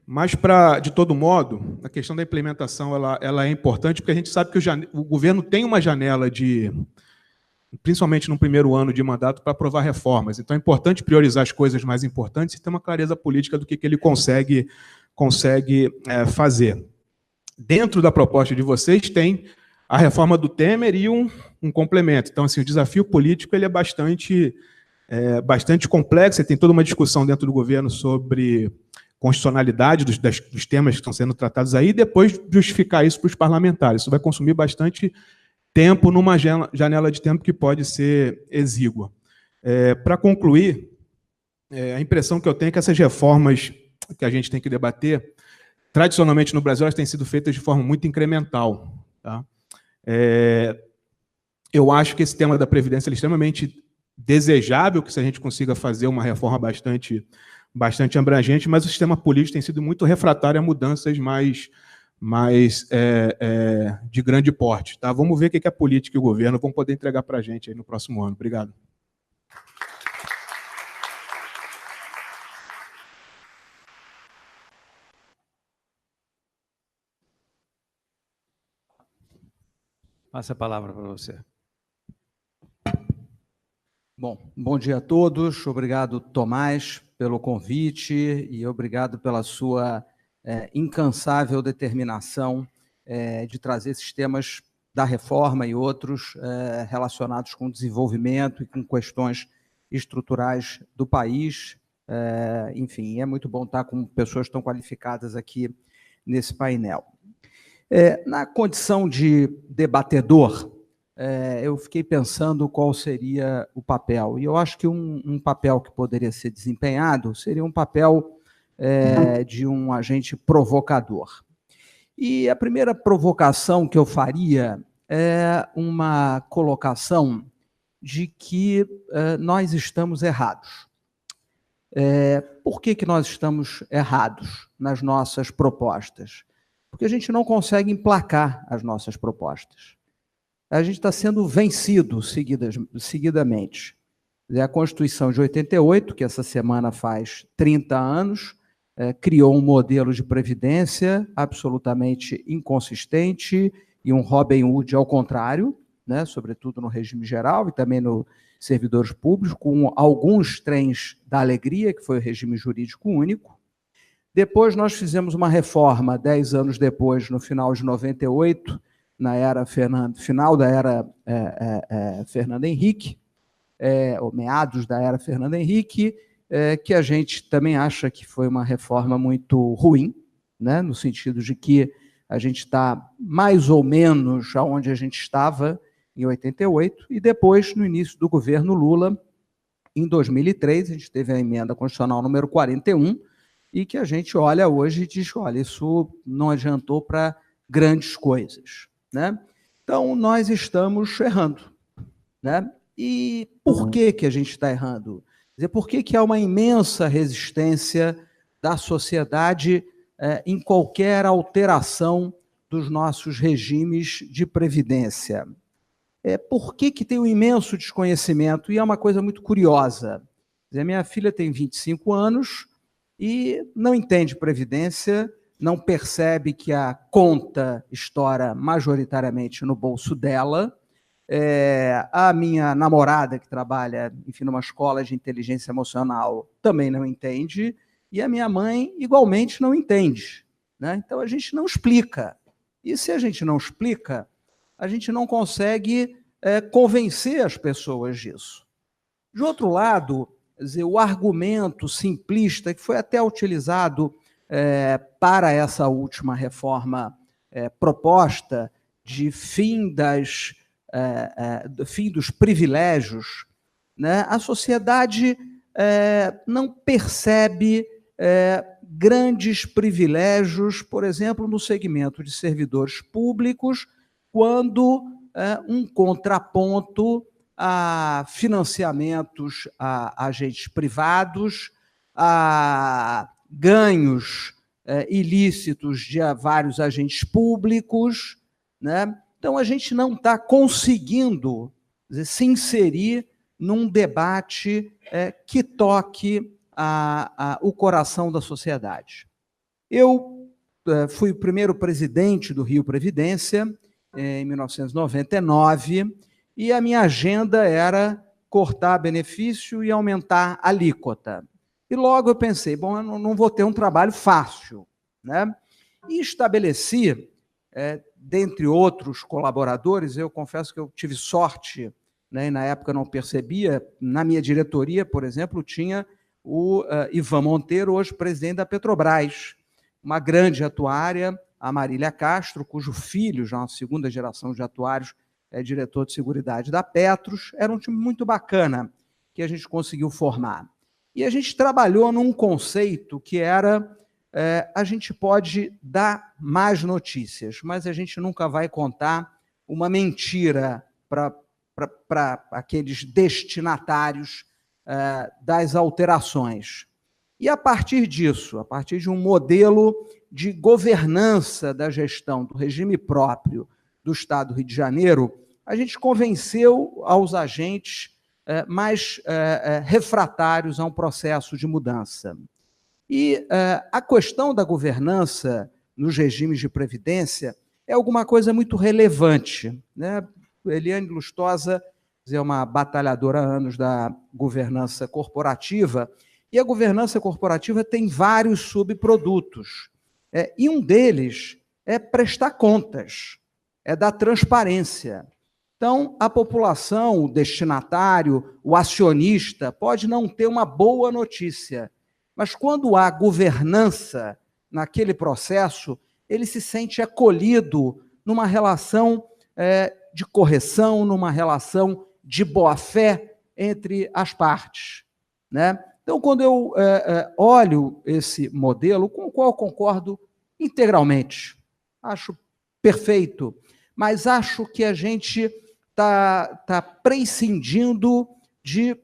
Mas, de todo modo, a questão da implementação ela é importante, porque a gente sabe que o governo tem uma janela principalmente no primeiro ano de mandato, para aprovar reformas. Então, é importante priorizar as coisas mais importantes e ter uma clareza política do que ele consegue fazer. Dentro da proposta de vocês, tem a reforma do Temer e um complemento. Então, assim, o desafio político ele é bastante complexo. Você tem toda uma discussão dentro do governo sobre constitucionalidade dos temas que estão sendo tratados aí, e depois justificar isso para os parlamentares. Isso vai consumir bastante tempo numa janela de tempo que pode ser exígua. Para concluir, a impressão que eu tenho é que essas reformas que a gente tem que debater, tradicionalmente no Brasil, elas têm sido feitas de forma muito incremental. Tá? Eu acho que esse tema da Previdência é extremamente desejável, que se a gente consiga fazer uma reforma bastante abrangente, mas o sistema político tem sido muito refratário a mudanças mais de grande porte. Tá? Vamos ver o que a política e o governo vão poder entregar para a gente aí no próximo ano. Obrigado. Passa a palavra para você. Bom dia a todos. Obrigado, Tomás, pelo convite e obrigado pela sua incansável determinação de trazer esses temas da reforma e outros relacionados com o desenvolvimento e com questões estruturais do país. Enfim, é muito bom estar com pessoas tão qualificadas aqui nesse painel. Na condição de debatedor, eu fiquei pensando qual seria o papel. E eu acho que um papel que poderia ser desempenhado seria um papel de um agente provocador. E a primeira provocação que eu faria é uma colocação de que nós estamos errados. Por que nós estamos errados nas nossas propostas? Porque a gente não consegue emplacar as nossas propostas. A gente está sendo vencido seguidamente. A Constituição de 88, que essa semana faz 30 anos, criou um modelo de previdência absolutamente inconsistente e um Robin Hood ao contrário, né, sobretudo no regime geral e também nos servidores públicos, com alguns trens da alegria, que foi o regime jurídico único. Depois nós fizemos uma reforma, 10 anos depois, no final de 98, final da era Fernando Henrique, ou meados da era Fernando Henrique, que a gente também acha que foi uma reforma muito ruim, né, no sentido de que a gente está mais ou menos aonde a gente estava em 88, e depois, no início do governo Lula, em 2003, a gente teve a emenda constitucional número 41, e que a gente olha hoje e diz, olha, isso não adiantou para grandes coisas, né? Então, nós estamos errando, né? E por que a gente está errando? Quer dizer, por que há uma imensa resistência da sociedade em qualquer alteração dos nossos regimes de previdência? Por que tem um imenso desconhecimento? E é uma coisa muito curiosa. Quer dizer, minha filha tem 25 anos e não entende previdência, não percebe que a conta estoura majoritariamente no bolso dela. A minha namorada, que trabalha, enfim, numa escola de inteligência emocional, também não entende, e a minha mãe, igualmente, não entende, né? Então, a gente não explica. E se a gente não explica, a gente não consegue convencer as pessoas disso. De outro lado, quer dizer, o argumento simplista, que foi até utilizado para essa última reforma proposta, de fim dos privilégios, né? A sociedade não percebe grandes privilégios, por exemplo, no segmento de servidores públicos, quando um contraponto a financiamentos a agentes privados, a ganhos ilícitos de vários agentes públicos, né? Então, a gente não está conseguindo se inserir num debate que toque o coração da sociedade. Eu fui o primeiro presidente do Rio Previdência, em 1999, e a minha agenda era cortar benefício e aumentar a alíquota. E logo eu pensei, bom, eu não vou ter um trabalho fácil, né? E estabeleci, dentre outros colaboradores, eu confesso que eu tive sorte, né, e na época não percebia, na minha diretoria, por exemplo, tinha o Ivan Monteiro, hoje presidente da Petrobras, uma grande atuária, a Marília Castro, cujo filho, já uma segunda geração de atuários, é diretor de seguridade da Petros. Era um time muito bacana que a gente conseguiu formar. E a gente trabalhou num conceito que era a gente pode dar mais notícias, mas a gente nunca vai contar uma mentira para aqueles destinatários das alterações. E a partir disso, a partir de um modelo de governança da gestão do regime próprio do Estado do Rio de Janeiro, a gente convenceu aos agentes mais refratários a um processo de mudança. E a questão da governança nos regimes de previdência é alguma coisa muito relevante, né? Eliane Lustosa é uma batalhadora há anos da governança corporativa, e a governança corporativa tem vários subprodutos. E um deles é prestar contas, é dar transparência. Então, a população, o destinatário, o acionista, pode não ter uma boa notícia, mas quando há governança naquele processo, ele se sente acolhido numa relação de correção, numa relação de boa-fé entre as partes, né? Então, quando eu olho esse modelo, com o qual eu concordo integralmente, acho perfeito, mas acho que a gente está prescindindo de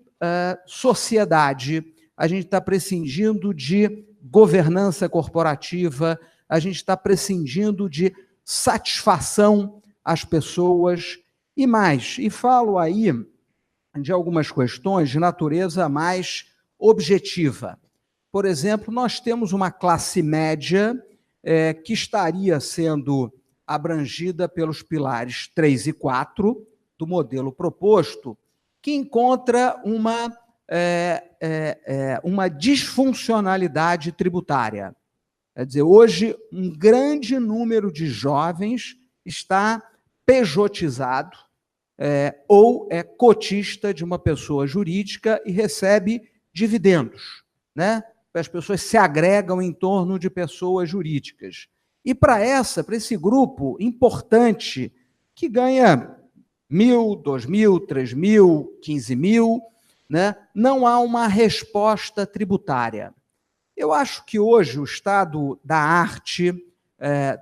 sociedade, a gente está prescindindo de governança corporativa, a gente está prescindindo de satisfação às pessoas e mais. E falo aí de algumas questões de natureza mais objetiva. Por exemplo, nós temos uma classe média que estaria sendo abrangida pelos pilares 3 e 4 do modelo proposto, que encontra uma disfuncionalidade tributária. Quer dizer, hoje, um grande número de jovens está pejotizado ou é cotista de uma pessoa jurídica e recebe dividendos, né? As pessoas se agregam em torno de pessoas jurídicas. E para esse grupo importante, que ganha 1.000, 2.000, 3.000, 15.000, né, não há uma resposta tributária. Eu acho que hoje o estado da arte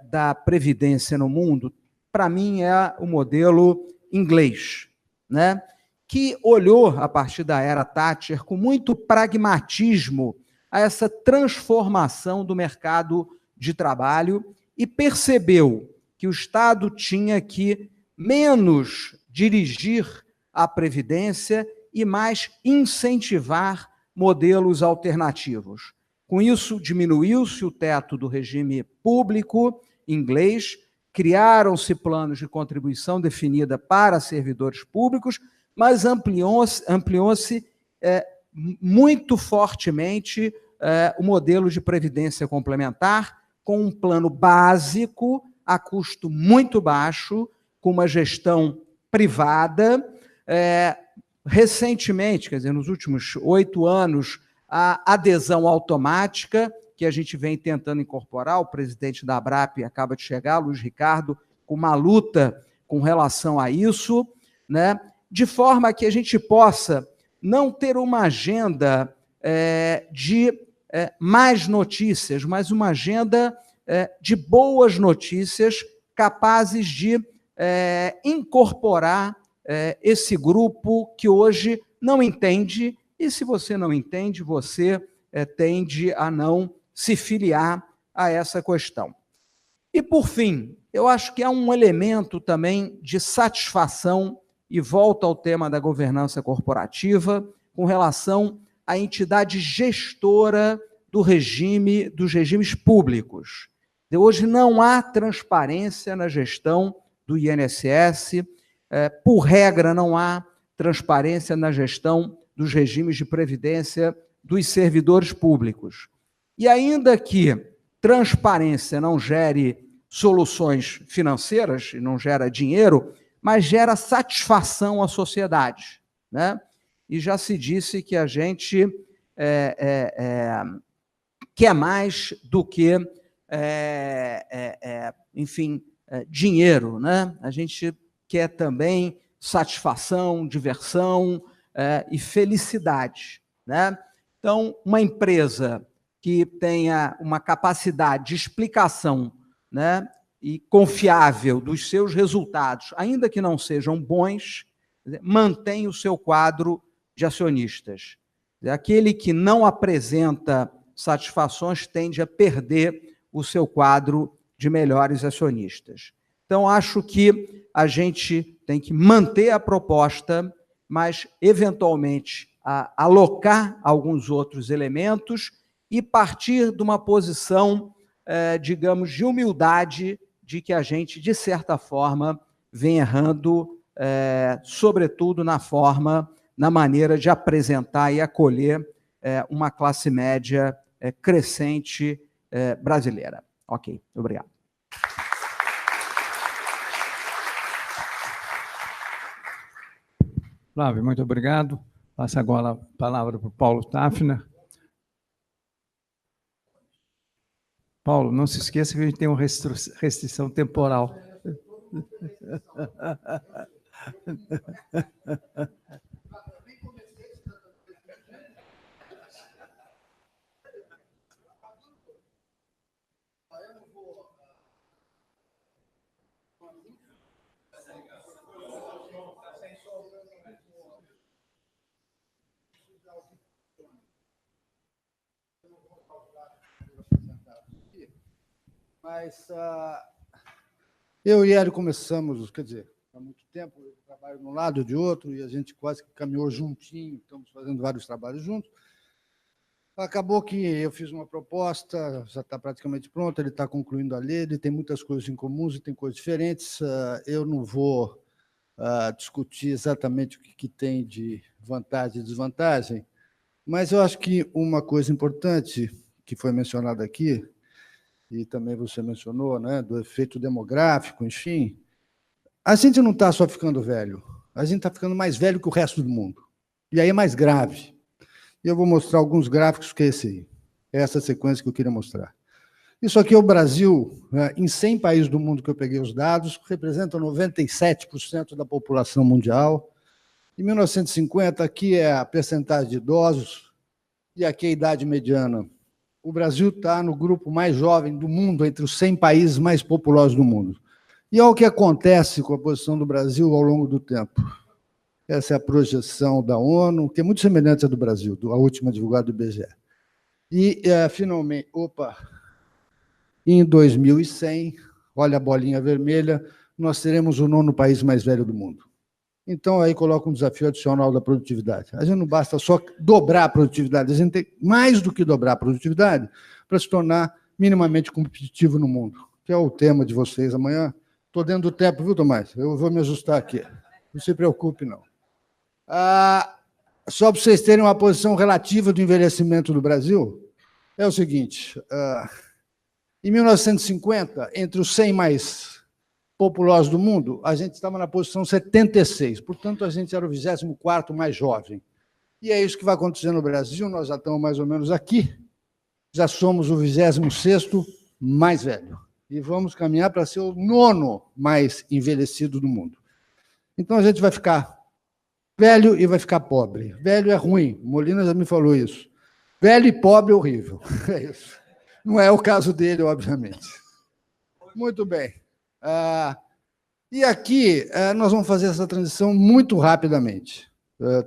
da previdência no mundo, para mim, é o modelo inglês, né, que olhou, a partir da era Thatcher, com muito pragmatismo a essa transformação do mercado de trabalho e percebeu que o Estado tinha que menos dirigir a previdência e mais incentivar modelos alternativos. Com isso, diminuiu-se o teto do regime público inglês, criaram-se planos de contribuição definida para servidores públicos, mas ampliou-se muito fortemente o modelo de previdência complementar, com um plano básico, a custo muito baixo, com uma gestão privada. Recentemente, quer dizer, nos últimos 8 anos, a adesão automática, que a gente vem tentando incorporar, o presidente da ABRAP acaba de chegar, Luiz Ricardo, com uma luta com relação a isso, né? De forma que a gente possa não ter uma agenda de mais notícias, mas uma agenda de boas notícias capazes de incorporar esse grupo que hoje não entende, e se você não entende, você tende a não se filiar a essa questão. E, por fim, eu acho que há um elemento também de satisfação, e volto ao tema da governança corporativa, com relação à entidade gestora dos regimes públicos. Hoje não há transparência na gestão do INSS, por regra não há transparência na gestão dos regimes de previdência dos servidores públicos. E ainda que transparência não gere soluções financeiras, não gera dinheiro, mas gera satisfação à sociedade, né? E já se disse que a gente quer mais do que, enfim, dinheiro, né? A gente quer também satisfação, diversão e felicidade, né? Então, uma empresa que tenha uma capacidade de explicação, né, e confiável dos seus resultados, ainda que não sejam bons, mantém o seu quadro de acionistas. Aquele que não apresenta satisfações tende a perder o seu quadro de melhores acionistas. Então, acho que a gente tem que manter a proposta, mas, eventualmente, alocar alguns outros elementos e partir de uma posição, digamos, de humildade, de que a gente, de certa forma, vem errando, sobretudo na maneira de apresentar e acolher uma classe média crescente brasileira. Ok, obrigado. Flávio, muito obrigado. Passo agora a palavra para o Paulo Tafner. Paulo, não se esqueça que a gente tem uma restrição temporal. Mas eu e Hélio começamos, quer dizer, há muito tempo, eu trabalho de um lado e de outro, e a gente quase que caminhou juntinho, estamos fazendo vários trabalhos juntos. Acabou que eu fiz uma proposta, já está praticamente pronta, ele está concluindo a ler, ele tem muitas coisas em comuns e tem coisas diferentes. Eu não vou discutir exatamente o que tem de vantagem e desvantagem, mas eu acho que uma coisa importante que foi mencionada aqui, e também você mencionou, né, do efeito demográfico, enfim, a gente não está só ficando velho, a gente está ficando mais velho que o resto do mundo. E aí é mais grave. E eu vou mostrar alguns gráficos que é esse aí. É essa sequência que eu queria mostrar. Isso aqui é o Brasil, em 100 países do mundo que eu peguei os dados, representam 97% da população mundial. Em 1950, aqui é a percentagem de idosos, e aqui é a idade mediana. O Brasil está no grupo mais jovem do mundo, entre os 100 países mais populosos do mundo. E olha o que acontece com a posição do Brasil ao longo do tempo. Essa é a projeção da ONU, que é muito semelhante à do Brasil, a última divulgada do IBGE. E, finalmente, em 2100, olha a bolinha vermelha, nós teremos o 9º país mais velho do mundo. Então, aí coloca um desafio adicional da produtividade. A gente não basta só dobrar a produtividade, a gente tem mais do que dobrar a produtividade para se tornar minimamente competitivo no mundo, que é o tema de vocês amanhã. Estou dentro do tempo, viu, Tomás? Eu vou me ajustar aqui. Não se preocupe, não. Só para vocês terem uma posição relativa do envelhecimento do Brasil, é o seguinte, em 1950, entre os 100 mais populosos do mundo, a gente estava na posição 76, portanto, a gente era o 24º mais jovem. E é isso que vai acontecer no Brasil, nós já estamos mais ou menos aqui, já somos o 26º mais velho, e vamos caminhar para ser o 9º mais envelhecido do mundo. Então, a gente vai ficar velho e vai ficar pobre. Velho é ruim, Molina já me falou isso. Velho e pobre é horrível. É isso. Não é o caso dele, obviamente. Muito bem. E aqui nós vamos fazer essa transição muito rapidamente.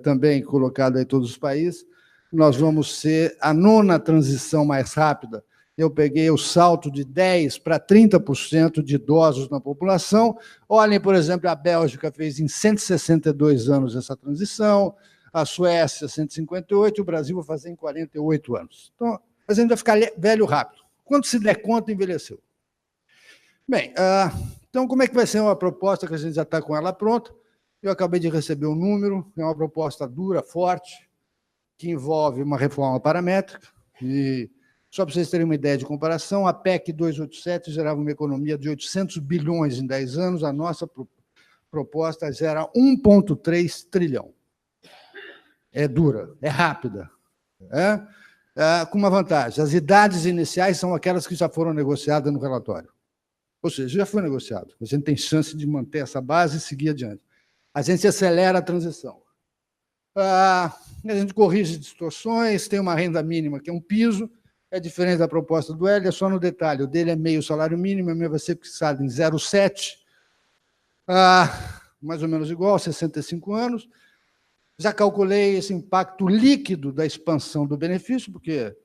Também colocado em todos os países, nós vamos ser a 9ª transição mais rápida. Eu peguei o salto de 10% para 30% de idosos na população. Olhem, por exemplo, a Bélgica fez em 162 anos essa transição, a Suécia 158, o Brasil vai fazer em 48 anos. Então, a gente vai ficar velho rápido. Quando se der conta, envelheceu. Bem, então, como é que vai ser uma proposta que a gente já está com ela pronta? Eu acabei de receber um número, é uma proposta dura, forte, que envolve uma reforma paramétrica. E, só para vocês terem uma ideia de comparação, a PEC 287 gerava uma economia de 800 bilhões em 10 anos, a nossa proposta gera 1,3 trilhão. É dura, é rápida. Com uma vantagem, as idades iniciais são aquelas que já foram negociadas no relatório. Ou seja, já foi negociado. A gente tem chance de manter essa base e seguir adiante. A gente acelera a transição. A gente corrige distorções, tem uma renda mínima, que é um piso, é diferente da proposta do Hélio, é só no detalhe. O dele é meio salário mínimo, a minha vai ser fixada em 0,7, mais ou menos igual, 65 anos. Já calculei esse impacto líquido da expansão do benefício, porque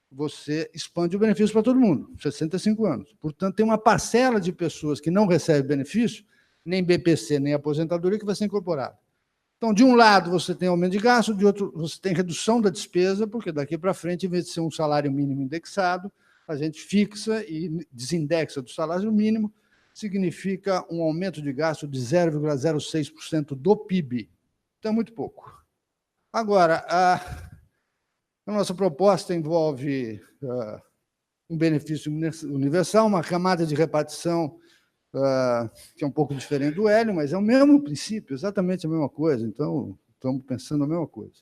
você expande o benefício para todo mundo, 65 anos. Portanto, tem uma parcela de pessoas que não recebe benefício, nem BPC, nem aposentadoria, que vai ser incorporada. Então, de um lado, você tem aumento de gasto, de outro, você tem redução da despesa, porque daqui para frente, em vez de ser um salário mínimo indexado, a gente fixa e desindexa do salário mínimo, significa um aumento de gasto de 0,06% do PIB. Então, é muito pouco. Agora, a nossa proposta envolve um benefício universal, uma camada de repartição que é um pouco diferente do Hélio, mas é o mesmo princípio, exatamente a mesma coisa. Então, estamos pensando a mesma coisa.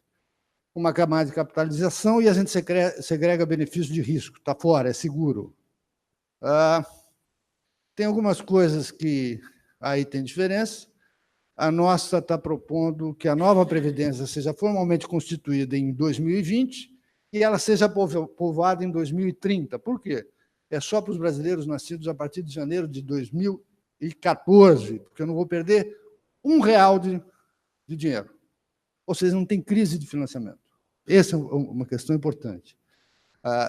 Uma camada de capitalização e a gente segrega benefício de risco, está fora, é seguro. Tem algumas coisas que aí tem diferença. A nossa está propondo que a nova Previdência seja formalmente constituída em 2020 e ela seja povoada em 2030. Por quê? É só para os brasileiros nascidos a partir de janeiro de 2014, porque eu não vou perder R$1 de dinheiro. Ou seja, não tem crise de financiamento. Essa é uma questão importante.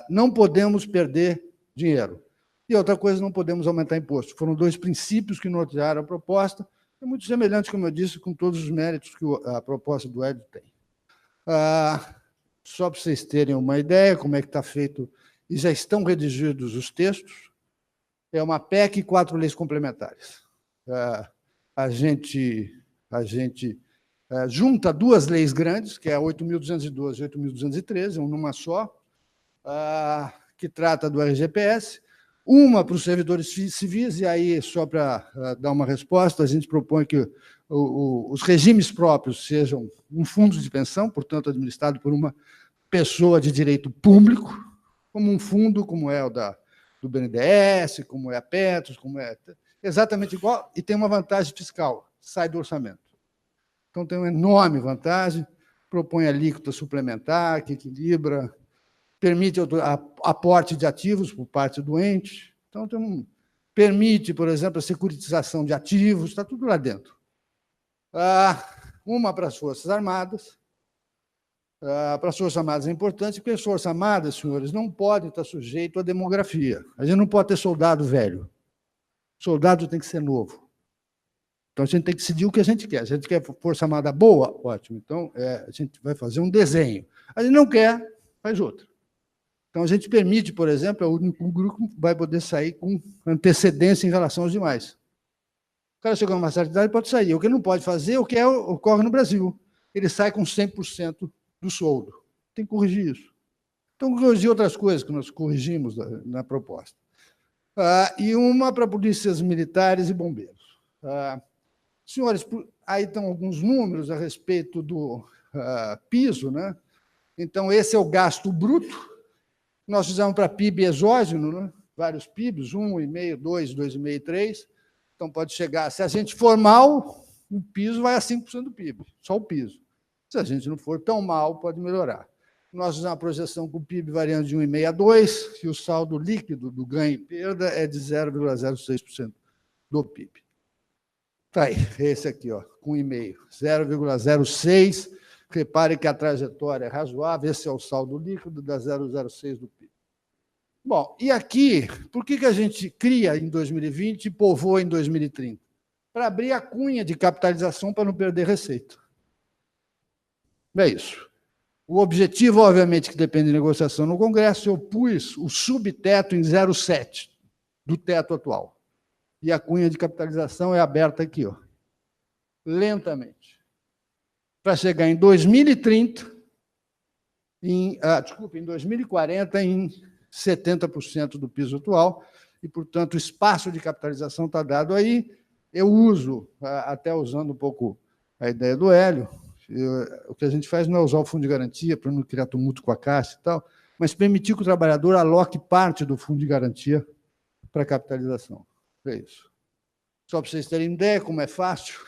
Não podemos perder dinheiro. E outra coisa, não podemos aumentar imposto. Foram 2 princípios que nortearam a proposta, é muito semelhante, como eu disse, com todos os méritos que a proposta do Hélio tem. Só para vocês terem uma ideia como é que está feito, e já estão redigidos os textos, é uma PEC e 4 leis complementares. A gente junta 2 leis grandes, que é a 8.212 e 8.213, numa só, que trata do RGPS, uma para os servidores civis, e aí, só para dar uma resposta, a gente propõe que os regimes próprios sejam um fundo de pensão, portanto, administrado por uma pessoa de direito público, como um fundo, como é o do BNDES, como é a Petros, como é exatamente igual, e tem uma vantagem fiscal, sai do orçamento. Então, tem uma enorme vantagem, propõe alíquota suplementar, que equilibra, permite aporte de ativos por parte do ente. Então, permite, por exemplo, a securitização de ativos, está tudo lá dentro. Uma para as Forças Armadas. Para as Forças Armadas é importante, porque as Forças Armadas, senhores, não podem estar sujeitos à demografia. A gente não pode ter soldado velho. Soldado tem que ser novo. Então, a gente tem que decidir o que a gente quer. Se a gente quer Força Armada boa, ótimo. Então, a gente vai fazer um desenho. A gente não quer, faz outro. Então, a gente permite, por exemplo, um grupo vai poder sair com antecedência em relação aos demais. O cara chegou numa certa idade, pode sair. O que ele não pode fazer é o que ocorre no Brasil. Ele sai com 100% do soldo. Tem que corrigir isso. Então, corrigir outras coisas que nós corrigimos na proposta. E uma para polícias militares e bombeiros. Senhores, aí estão alguns números a respeito do piso, né? Então, esse é o gasto bruto. Nós fizemos para PIB exógeno, né? Vários PIBs, 1,5, 2, 2,5, 3. Então, pode chegar, se a gente for mal, o piso vai a 5% do PIB, só o piso. Se a gente não for tão mal, pode melhorar. Nós fizemos uma projeção com o PIB variando de 1,5 a 2, e o saldo líquido do ganho e perda é de 0,06% do PIB. Está aí, esse aqui, ó, com 1,5, 0,06. Repare que a trajetória é razoável, esse é o saldo líquido, dá 0,06 do PIB. Bom, e aqui, por que a gente cria em 2020 e povoa em 2030? Para abrir a cunha de capitalização para não perder receita. É isso. O objetivo, obviamente, que depende de negociação no Congresso, eu pus o subteto em 0,7 do teto atual. E a cunha de capitalização é aberta aqui, ó, lentamente. Para chegar em 2030, em 2040, em 70% do piso atual, e, portanto, o espaço de capitalização está dado aí. Eu uso, até usando um pouco a ideia do Hélio, o que a gente faz não é usar o fundo de garantia para não criar tumulto com a Caixa e tal, mas permitir que o trabalhador aloque parte do fundo de garantia para a capitalização. É isso. Só para vocês terem ideia como é fácil.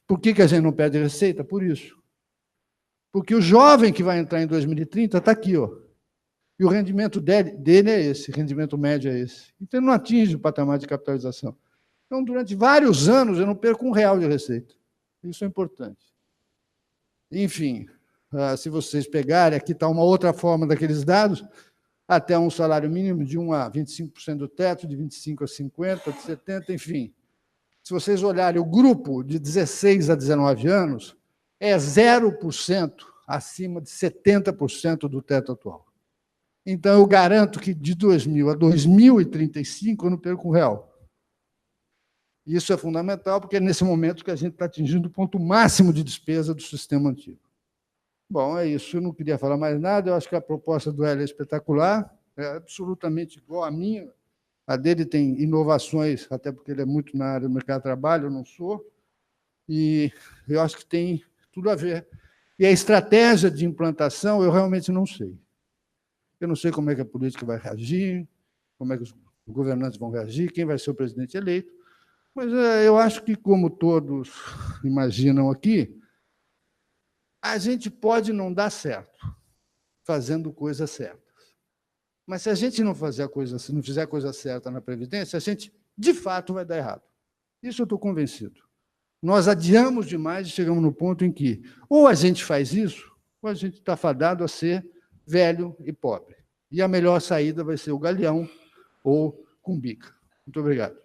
Por que a gente não perde receita? Por isso. Porque o jovem que vai entrar em 2030 está aqui, ó. E o rendimento dele é esse, o rendimento médio é esse. Então, ele não atinge o patamar de capitalização. Então, durante vários anos, eu não perco R$1 de receita. Isso é importante. Enfim, se vocês pegarem, aqui está uma outra forma daqueles dados, até um salário mínimo de 1 a 25% do teto, de 25% a 50%, de 70%, enfim. Se vocês olharem o grupo de 16 a 19 anos, é 0% acima de 70% do teto atual. Então, eu garanto que de 2000 a 2035 eu não perco R$1. Isso é fundamental, porque é nesse momento que a gente está atingindo o ponto máximo de despesa do sistema antigo. Bom, é isso. Eu não queria falar mais nada. Eu acho que a proposta do Hélio é espetacular, é absolutamente igual à minha. A dele tem inovações, até porque ele é muito na área do mercado de trabalho, eu não sou. E eu acho que tem tudo a ver. E a estratégia de implantação, eu realmente não sei. Eu não sei como é que a política vai reagir, como é que os governantes vão reagir, quem vai ser o presidente eleito, mas eu acho que, como todos imaginam aqui, a gente pode não dar certo fazendo coisas certas. Mas se a gente não fizer a coisa certa na Previdência, a gente, de fato, vai dar errado. Isso eu estou convencido. Nós adiamos demais e chegamos no ponto em que ou a gente faz isso, ou a gente está fadado a ser velho e pobre. E a melhor saída vai ser o Galeão ou Cumbica. Muito obrigado.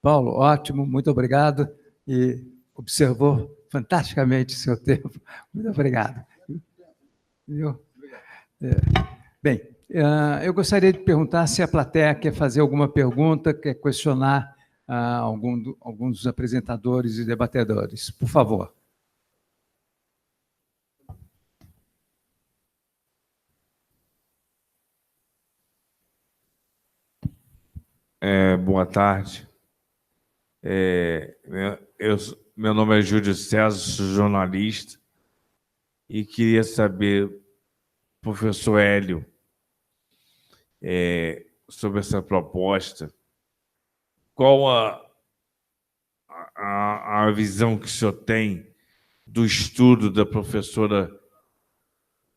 Paulo, ótimo, muito obrigado. E observou fantasticamente o seu tempo. Muito obrigado. Viu? Bem, eu gostaria de perguntar se a plateia quer fazer alguma pergunta, quer questionar alguns dos apresentadores e debatedores. Por favor. Boa tarde. Meu nome é Júlio César, sou jornalista, e queria saber, professor Hélio, sobre essa proposta, qual a visão que o senhor tem do estudo da professora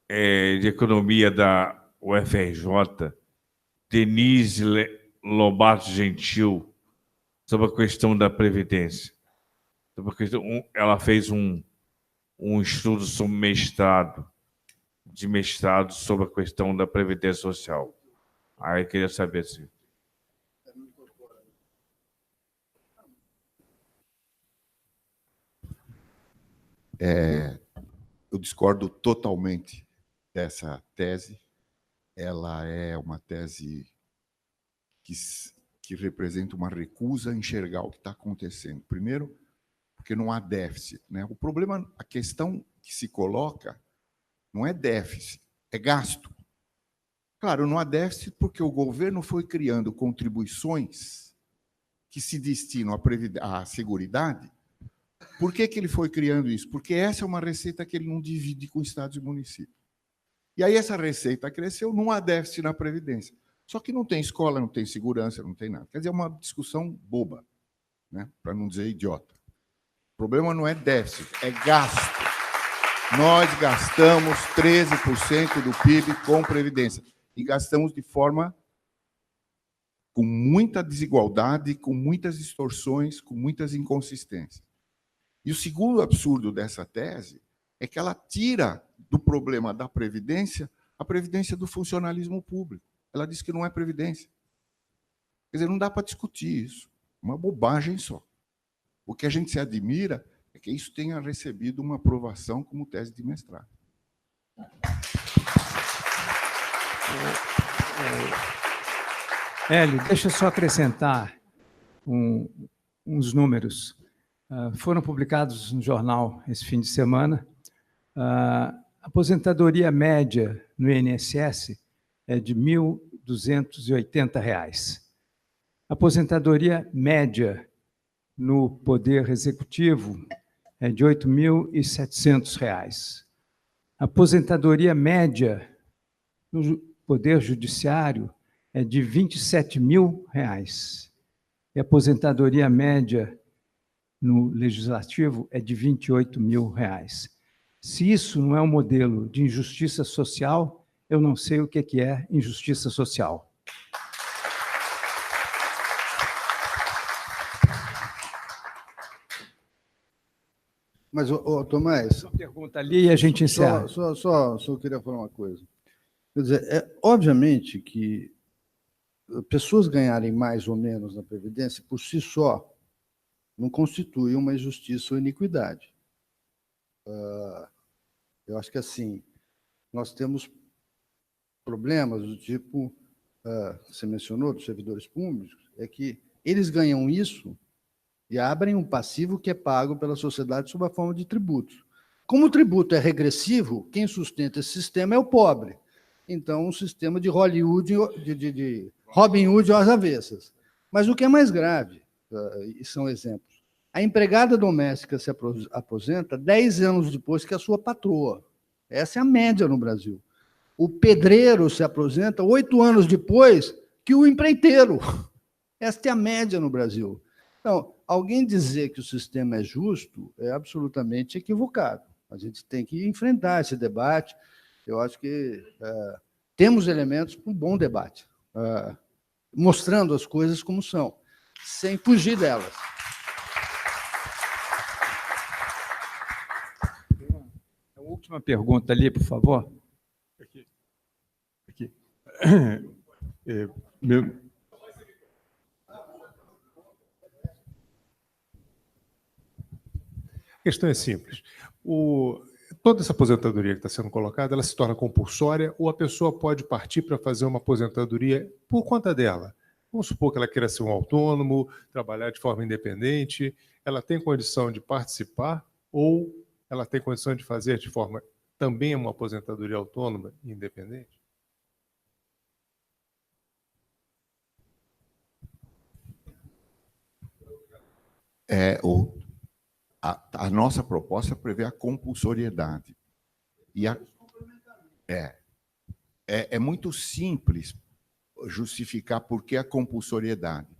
de economia da UFRJ, Denise Lobato Gentil, sobre a questão da Previdência. Ela fez um estudo sobre mestrado sobre a questão da Previdência Social. Aí eu queria saber se... Eu discordo totalmente dessa tese. Ela é uma tese que representa uma recusa a enxergar o que está acontecendo. Primeiro, porque não há déficit, né? O problema, a questão que se coloca não é déficit, é gasto. Claro, não há déficit porque o governo foi criando contribuições que se destinam à Seguridade. Por que ele foi criando isso? Porque essa é uma receita que ele não divide com estados e municípios. E aí essa receita cresceu, não há déficit na Previdência. Só que não tem escola, não tem segurança, não tem nada. Quer dizer, é uma discussão boba, né? Para não dizer idiota. O problema não é déficit, é gasto. Nós gastamos 13% do PIB com Previdência. E gastamos de forma com muita desigualdade, com muitas distorções, com muitas inconsistências. E o segundo absurdo dessa tese é que ela tira do problema da Previdência a Previdência do funcionalismo público. Ela diz que não é Previdência. Quer dizer, não dá para discutir isso. Uma bobagem só. O que a gente se admira é que isso tenha recebido uma aprovação como tese de mestrado. Hélio, deixa eu só acrescentar uns números. Foram publicados no jornal esse fim de semana. A aposentadoria média no INSS é de R$ 1.280. A aposentadoria média no Poder Executivo é de R$ 8.700. A aposentadoria média no Poder Judiciário é de R$ 27.000. E a aposentadoria média no Legislativo é de R$ 28.000. Se isso não é um modelo de injustiça social, eu não sei o que é injustiça social. Mas, Tomás... Uma pergunta ali e a gente encerra. Só queria falar uma coisa. Quer dizer, obviamente que pessoas ganharem mais ou menos na Previdência, por si só, não constitui uma injustiça ou iniquidade. Eu acho que, assim, nós temos problemas do tipo, você mencionou, dos servidores públicos, é que eles ganham isso e abrem um passivo que é pago pela sociedade sob a forma de tributos. Como o tributo é regressivo, quem sustenta esse sistema é o pobre. Então, um sistema de Hollywood, de Robin Hood às avessas. Mas o que é mais grave, e são exemplos, a empregada doméstica se aposenta 10 anos depois que a sua patroa. Essa é a média no Brasil. O pedreiro se aposenta 8 anos depois que o empreiteiro. Esta é a média no Brasil. Então, alguém dizer que o sistema é justo é absolutamente equivocado. A gente tem que enfrentar esse debate. Eu acho que temos elementos para um bom debate, mostrando as coisas como são, sem fugir delas. A última pergunta ali, por favor. Aqui. A questão é simples. Toda essa aposentadoria que está sendo colocada, ela se torna compulsória ou a pessoa pode partir para fazer uma aposentadoria por conta dela? Vamos supor que ela queira ser um autônomo, trabalhar de forma independente, ela tem condição de participar ou ela tem condição de fazer de forma também uma aposentadoria autônoma e independente? A nossa proposta prevê a compulsoriedade. E é muito simples justificar por que a compulsoriedade.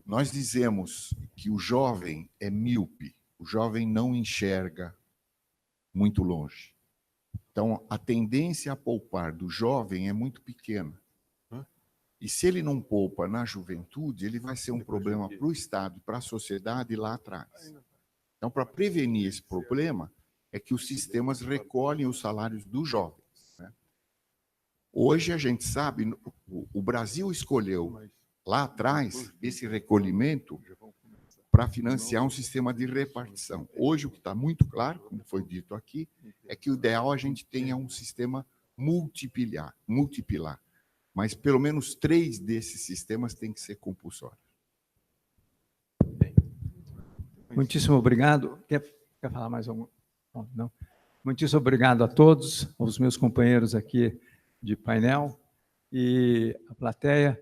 Nós dizemos que o jovem é míope, o jovem não enxerga muito longe. Então, a tendência a poupar do jovem é muito pequena. E se ele não poupa na juventude, ele vai ser um problema para o Estado e para a sociedade lá atrás. Então, para prevenir esse problema, é que os sistemas recolhem os salários dos jovens. Né? Hoje, a gente sabe, o Brasil escolheu, lá atrás, esse recolhimento para financiar um sistema de repartição. Hoje, o que está muito claro, como foi dito aqui, é que o ideal é a gente tenha um sistema multipilar. Mas, pelo menos, 3 desses sistemas têm que ser compulsórios. Muitíssimo obrigado. Quer falar mais algum? Não. Muitíssimo obrigado a todos, aos meus companheiros aqui de painel e a plateia.